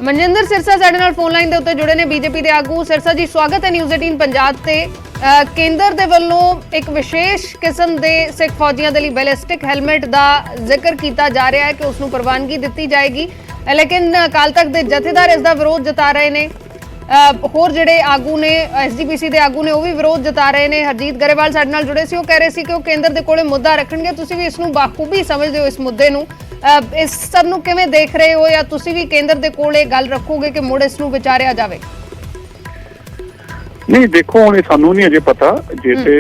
ਮਨਜਿੰਦਰ ਸਿਰਸਾ ਸਾਡੇ ਨਾਲ ਫੋਨ ਲਾਈਨ ਦੇ ਉੱਤੇ ਜੁੜੇ ਨੇ, ਬੀਜੇਪੀ ਦੇ ਆਗੂ। ਸਿਰਸਾ ਜੀ ਸਵਾਗਤ ਹੈ ਨਿਊਜ਼ 18 ਪੰਜਾਬ ਤੇ। ਕੇਂਦਰ ਦੇ ਵੱਲੋਂ ਇੱਕ ਵਿਸ਼ੇਸ਼ ਕਿਸਮ ਦੇ ਸਿੱਖ ਫੌਜੀਆਂ ਦੇ ਲਈ ਬੈਲਿਸਟਿਕ ਹੈਲਮਟ ਦਾ ਜ਼ਿਕਰ ਕੀਤਾ ਜਾ ਰਿਹਾ ਹੈ ਕਿ ਉਸ ਨੂੰ ਪ੍ਰਵਾਨਗੀ ਦਿੱਤੀ ਜਾਏਗੀ, ਲੇਕਿਨ ਅਕਾਲ ਤਖਤ ਦੇ ਜਥੇਦਾਰ ਇਸ ਦਾ ਵਿਰੋਧ ਜਤਾ ਰਹੇ ਨੇ। ਹੋਰ ਜਿਹੜੇ ਆਗੂ ਨੇ, ਐਸਜੀਪੀਸੀ ਦੇ ਆਗੂ ਨੇ, ਉਹ ਵੀ ਵਿਰੋਧ ਜਤਾ ਰਹੇ ਨੇ। ਹਰਜੀਤ ਗਰੇਵਾਲ ਸਾਡੇ ਨਾਲ ਜੁੜੇ ਸੀ, ਉਹ ਕਹਿ ਰਹੇ ਸੀ ਕਿ ਉਹ ਕੇਂਦਰ ਦੇ ਕੋਲੇ ਮੁੱਦਾ ਰੱਖਣਗੇ। ਤੁਸੀਂ ਵੀ ਇਸ ਨੂੰ ਬਾਖੂਬੀ ਸਮਝਦੇ ਹੋ ਇਸ ਮੁੱਦੇ ਨੂੰ, ਇਸ ਸਭ ਨੂੰ ਕਿਵੇਂ ਦੇਖ ਰਹੇ ਹੋ, ਜਾਂ ਤੁਸੀਂ ਵੀ ਕੇਂਦਰ ਦੇ ਕੋਲ ਇਹ ਗੱਲ ਰੱਖੋਗੇ ਕਿ ਮੁੜ ਇਸ ਨੂੰ ਵਿਚਾਰਿਆ ਜਾਵੇ? ਨਹੀਂ, ਦੇਖੋ ਹੁਣ ਇਹ ਸਾਨੂੰ ਨਹੀਂ ਅਜੇ ਪਤਾ। ਜੇ ਤੇ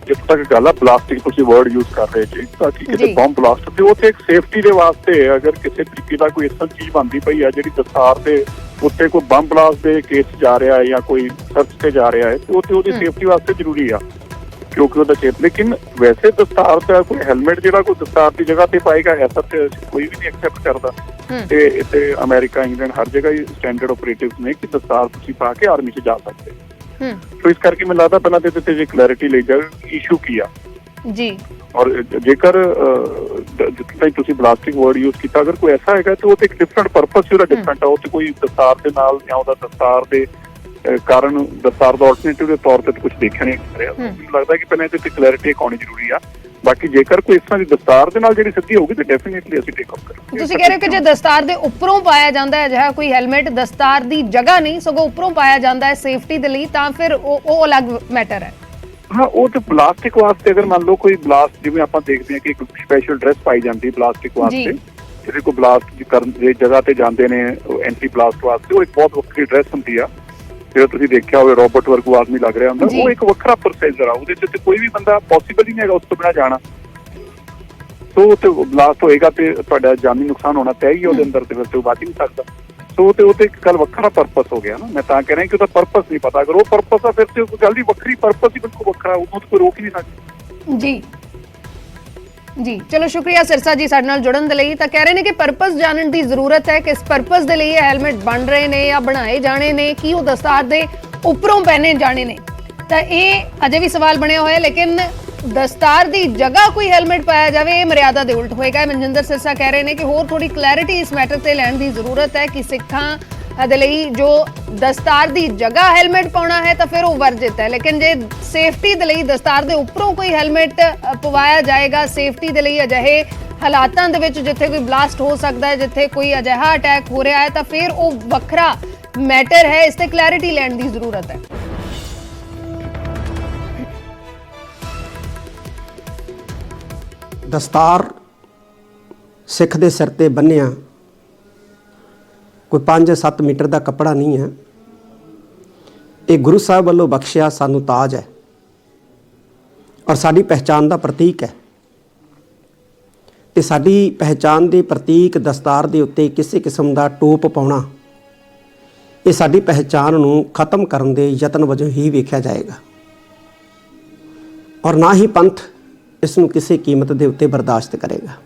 ਜਿੱਥੇ ਤੱਕ ਗੱਲ ਆ ਪਲਾਸਟਿਕ ਤੁਸੀਂ ਵਰਡ ਯੂਜ਼ ਕਰ ਰਹੇ ਜੀ, ਤਾਂ ਕਿ ਕਿਤੇ ਬੰਬ ਬਲਾਸਟ ਤੇ ਉੱਥੇ ਇੱਕ ਸੇਫਟੀ ਦੇ ਵਾਸਤੇ ਅਗਰ ਕਿਸੇ ਤਰੀਕੇ ਦਾ ਕੋਈ ਇਸ ਤਰ੍ਹਾਂ ਚੀਜ਼ ਬਣਦੀ ਪਈ ਆ ਜਿਹੜੀ ਦਸਤਾਰ ਦੇ ਉੱਤੇ ਕੋਈ ਬੰਬ ਬਲਾਸਟ ਦੇ ਕੇਸ ਜਾ ਰਿਹਾ ਹੈ ਜਾਂ ਕੋਈ ਸਰਚ ਤੇ ਜਾ ਰਿਹਾ ਹੈ, ਤੇ ਉੱਥੇ ਉਹਦੀ ਸੇਫਟੀ ਵਾਸਤੇ ਜ਼ਰੂਰੀ ਆ ਕਿਉਂਕਿ ਉਹਦਾ ਚੇਪ। ਲੇਕਿਨ ਵੈਸੇ ਦਸਤਾਰ ਦਾ ਕੋਈ ਹੈਲਮਟ ਜਿਹੜਾ ਕੋਈ ਦਸਤਾਰ ਦੀ ਜਗ੍ਹਾ ਤੇ ਪਾਏਗਾ ਐਸਾ ਤੇ ਕੋਈ ਵੀ ਨਹੀਂ ਐਕਸੈਪਟ ਕਰਦਾ। ਤੇ ਇੱਥੇ ਅਮਰੀਕਾ, ਇੰਗਲੈਂਡ ਹਰ ਜਗ੍ਹਾ ਹੀ ਸਟੈਂਡਰਡ ਆਪਰੇਟਿਵਸ ਨੇ ਕਿ ਦਸਤਾਰ ਤੁਸੀਂ ਪਾ ਕੇ ਆਰਮੀ 'ਚ ਜਾ ਸਕਦੇ। ਸੋ ਇਸ ਕਰਕੇ ਮੈਨੂੰ ਲੱਗਦਾ ਪਹਿਲਾਂ ਤੇ ਜੇ ਕਲੈਰਿਟੀ ਲਈ ਜਾਵੇ ਇਸ਼ੂ ਕੀ ਆ ਜੀ। ਔਰ ਜੇਕਰ ਜਿੱਥੇ ਤੁਸੀਂ ਪਲਾਸਟਿਕ ਵਰਡ ਯੂਜ਼ ਕੀਤਾ, ਅਗਰ ਕੋਈ ਐਸਾ ਹੈਗਾ ਤੇ ਉਹ ਤੇ ਇੱਕ ਡਿਫਰੈਂਟ ਪਰਪਸ ਉਹਦਾ ਡਿਫਰੈਂਟ ਆ। ਉਹ ਤੇ ਕੋਈ ਦਸਤਾਰ ਦੇ ਨਾਲ ਜਾਂ ਉਹਦਾ ਦਸਤਾਰ ਦੇ ਕਾਰਨ ਦਸਤਾਰ ਦਾ ਆਲਟਰਨੇਟਿਵ ਦੇ ਤੌਰ ਤੇ ਕੁਝ ਦੇਖਿਆ ਨਹੀਂ ਜਾ ਰਿਹਾ। ਮੈਨੂੰ ਲੱਗਦਾ ਕਿ ਪਹਿਲਾਂ ਇਹਦੇ ਤੇ ਕਲੈਰਿਟੀ ਆਉਣੀ ਜ਼ਰੂਰੀ ਆ। ਬਾਕੀ ਜੇਕਰ ਕੋਈ ਇਸ ਤਰ੍ਹਾਂ ਦੀ ਦਸਤਾਰ ਦੇ ਨਾਲ ਜਿਹੜੀ ਸਿੱਧੀ ਹੋਊਗੀ ਤਾਂ ਡੈਫੀਨੇਟਲੀ ਅਸੀਂ ਟੇਕ ਅਪ ਕਰਾਂਗੇ। ਤੁਸੀਂ ਕਹਿ ਰਹੇ ਹੋ ਕਿ ਜੇ ਦਸਤਾਰ ਦੇ ਉੱਪਰੋਂ ਪਾਇਆ ਜਾਂਦਾ ਹੈ ਅਜਿਹਾ ਕੋਈ ਹੈਲਮਟ, ਦਸਤਾਰ ਦੀ ਜਗ੍ਹਾ ਨਹੀਂ ਸਗੋਂ ਉੱਪਰੋਂ ਪਾਇਆ ਜਾਂਦਾ ਹੈ ਸੇਫਟੀ ਦੇ ਲਈ, ਤਾਂ ਫਿਰ ਉਹ ਅਲੱਗ ਮੈਟਰ ਹੈ। ਹਾਂ, ਉਹ ਤੇ ਪਲਾਸਟਿਕ ਵਾਸਤੇ ਅਗਰ ਮੰਨ ਲਓ ਕੋਈ ਬਲਾਸਟ, ਜਿਵੇਂ ਆਪਾਂ ਦੇਖਦੇ ਹਾਂ ਕਿ ਇੱਕ ਸਪੈਸ਼ਲ ਡਰੈਸ ਪਾਈ ਜਾਂਦੀ ਪਲਾਸਟਿਕ ਵਾਸਤੇ, ਜਿਹੜੇ ਕੋਈ ਬਲਾਸਟ ਕਰਨ ਦੀ ਜਗ੍ਹਾ ਤੇ ਜਾਂਦੇ ਨੇ ਐਂਟੀ ਬਲਾਸਟ ਵਾਸਤੇ, ਉਹ ਇੱਕ ਬਹੁਤ ਵੱਖਰੀ ਡਰੈਸ ਹੁੰਦੀ ਆ। ਜਿਹੜਾ ਤੁਸੀਂ ਦੇਖਿਆ ਹੋਵੇ ਰੋਬੋਟ ਵਰਗੂ ਆਦਮੀ ਲੱਗ ਰਿਹਾ ਹੁੰਦਾ, ਉਹ ਇੱਕ ਵੱਖਰਾ ਪ੍ਰੋਸੀਜਰ ਆ। ਉਹਦੇ ਚ ਕੋਈ ਵੀ ਬੰਦਾ ਪੋਸੀਬਲ ਹੀ ਨਹੀਂ ਹੈਗਾ ਉਸ ਤੋਂ ਬਿਨਾਂ ਜਾਣਾ। ਸੋ ਤੇ ਬਲਾਸਟ ਹੋਏਗਾ ਤੇ ਤੁਹਾਡਾ ਜਾਨੀ ਨੁਕਸਾਨ ਹੋਣਾ ਤੈਅ ਹੀ ਉਹਦੇ ਅੰਦਰ, ਤੇ ਫਿਰ ਤੇ ਉਹ ਬਚ ਨਹੀਂ ਸਕਦਾ। ਸੋ ਤੇ ਉਹ ਤੇ ਇੱਕ ਗੱਲ ਵੱਖਰਾ ਪਰਪਸ ਹੋ ਗਿਆ ਨਾ। ਮੈਂ ਤਾਂ ਕਹਿ ਰਿਹਾ ਕਿ ਉਹਦਾ ਪਰਪਸ ਨਹੀਂ ਪਤਾ। ਅਗਰ ਉਹ ਪਰਪਸ ਆ ਫਿਰ ਤੇ ਉਹ ਗੱਲ ਦੀ ਵੱਖਰੀ, ਪਰਪਸ ਹੀ ਬਿਲਕੁਲ ਵੱਖਰਾ, ਉਹਨੂੰ ਕੋਈ ਰੋਕ ਹੀ ਨਹੀਂ ਸਕਦਾ। ਜੀ ਚਲੋ ਸ਼ੁਕਰੀਆ ਸਿਰਸਾ ਜੀ ਸਾਡੇ ਨਾਲ ਜੁੜਨ ਦੇ ਲਈ। ਤਾਂ ਕਹਿ ਰਹੇ ਨੇ ਕਿ ਪਰਪਸ ਜਾਣਨ ਦੀ ਜ਼ਰੂਰਤ ਹੈ, ਕਿਸ ਪਰਪਸ ਦੇ ਲਈ ਇਹ ਹੈਲਮਟ ਬਣ ਰਹੇ ਨੇ ਜਾਂ ਬਣਾਏ ਜਾਣੇ ਨੇ, ਕੀ ਉਹ ਦਸਤਾਰ ਦੇ ਉੱਪਰੋਂ ਪਹਿਨੇ ਜਾਣੇ ਨੇ, ਤਾਂ ਇਹ ਅਜੇ ਵੀ ਸਵਾਲ ਬਣਿਆ ਹੋਇਆ। ਲੇਕਿਨ ਦਸਤਾਰ ਦੀ ਜਗ੍ਹਾ ਕੋਈ ਹੈਲਮਟ ਪਾਇਆ ਜਾਵੇ, ਇਹ ਮਰਿਆਦਾ ਦੇ ਉਲਟ ਹੋਏਗਾ। ਮਨਜਿੰਦਰ ਸਿਰਸਾ ਕਹਿ ਰਹੇ ਨੇ ਕਿ ਹੋਰ ਥੋੜੀ ਕਲੈਰਿਟੀ ਇਸ ਮੈਟਰ ਤੇ ਲੈਣ ਦੀ ਜ਼ਰੂਰਤ ਹੈ ਕਿ ਸਿੱਖਾਂ ਦੇ ਲਈ ਜੋ ਦਸਤਾਰ ਦੀ ਜਗ੍ਹਾ ਹੈਲਮਟ ਪਾਉਣਾ ਹੈ ਤਾਂ ਫਿਰ ਉਹ ਵਰਜਿਤ ਹੈ, ਲੇਕਿਨ ਜੇ ਸੇਫਟੀ ਦੇ ਲਈ ਦਸਤਾਰ ਦੇ ਉੱਪਰੋਂ ਕੋਈ ਹੈਲਮਟ ਪਵਾਇਆ ਜਾਏਗਾ ਸੇਫਟੀ ਦੇ ਲਈ ਅਜਿਹੇ ਹਾਲਾਤਾਂ ਦੇ ਵਿੱਚ ਜਿੱਥੇ ਕੋਈ ਬਲਾਸਟ ਹੋ ਸਕਦਾ ਹੈ, ਜਿੱਥੇ ਕੋਈ ਅਜਿਹਾ ਅਟੈਕ ਹੋ ਰਿਹਾ ਹੈ, ਤਾਂ ਫਿਰ ਉਹ ਵੱਖਰਾ ਮੈਟਰ ਹੈ। ਇਸ ਤੇ ਕਲੈਰਿਟੀ ਲੈਣ ਦੀ ਜ਼ਰੂਰਤ ਹੈ। ਦਸਤਾਰ ਸਿੱਖ ਦੇ ਸਿਰ ਤੇ ਬੰਨਿਆ ਕੋਈ 5-7 ਮੀਟਰ ਦਾ ਕੱਪੜਾ ਨਹੀਂ ਹੈ। ਇਹ ਗੁਰੂ ਸਾਹਿਬ ਵੱਲੋਂ ਬਖਸ਼ਿਆ ਸਾਨੂੰ ਤਾਜ ਹੈ ਔਰ ਸਾਡੀ ਪਹਿਚਾਨ ਦਾ ਪ੍ਰਤੀਕ ਹੈ। ਤੇ ਸਾਡੀ ਪਹਿਚਾਨ ਦੇ ਪ੍ਰਤੀਕ ਦਸਤਾਰ ਦੇ ਉੱਤੇ ਕਿਸੇ ਕਿਸਮ ਦਾ ਟੋਪ ਪਾਉਣਾ, ਇਹ ਸਾਡੀ ਪਹਿਚਾਨ ਨੂੰ ਖਤਮ ਕਰਨ ਦੇ ਯਤਨ ਵਜੋਂ ਹੀ ਵੇਖਿਆ ਜਾਏਗਾ ਔਰ ਨਾ ਹੀ ਪੰਥ ਇਸ ਨੂੰ ਕਿਸੇ ਕੀਮਤ ਦੇ ਉੱਤੇ ਬਰਦਾਸ਼ਤ ਕਰੇਗਾ।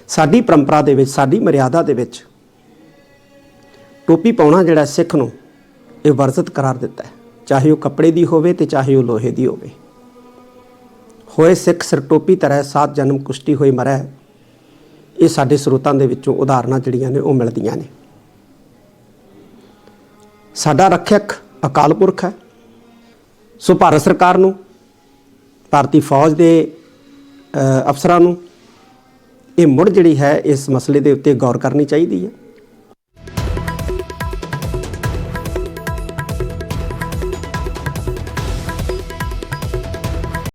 ਸਾਡੀ ਪਰੰਪਰਾ ਦੇ ਵਿੱਚ, ਸਾਡੀ ਮਰਿਆਦਾ ਦੇ ਵਿੱਚ ਟੋਪੀ ਪਾਉਣਾ ਜਿਹੜਾ ਸਿੱਖ ਨੂੰ ਇਹ ਵਰਜਿਤ ਕਰਾਰ ਦਿੱਤਾ ਹੈ, ਚਾਹੇ ਉਹ ਕੱਪੜੇ ਦੀ ਹੋਵੇ ਤੇ ਚਾਹੇ ਉਹ ਲੋਹੇ ਦੀ ਹੋਵੇ। ਹੋਏ ਸਿੱਖ ਸਿਰ ਟੋਪੀ ਤਰ੍ਹਾਂ 7 ਜਨਮ ਕੁਸ਼ਤੀ ਹੋਈ ਮਰੈ, ਇਹ ਸਾਡੇ ਸਰੋਤਾਂ ਦੇ ਵਿੱਚੋਂ ਉਦਾਹਰਨਾਂ ਜਿਹੜੀਆਂ ਨੇ ਉਹ ਮਿਲਦੀਆਂ ਨੇ। ਸਾਡਾ ਰੱਖਿਅਕ ਅਕਾਲ ਪੁਰਖ ਹੈ। ਸੋ ਭਾਰਤ ਸਰਕਾਰ ਨੂੰ, ਭਾਰਤੀ ਫੌਜ ਦੇ ਅਫਸਰਾਂ ਨੂੰ ਇਹ ਮੁੜ ਜਿਹੜੀ ਹੈ ਇਸ ਮਸਲੇ ਦੇ ਉੱਤੇ ਗੌਰ ਕਰਨੀ ਚਾਹੀਦੀ ਹੈ।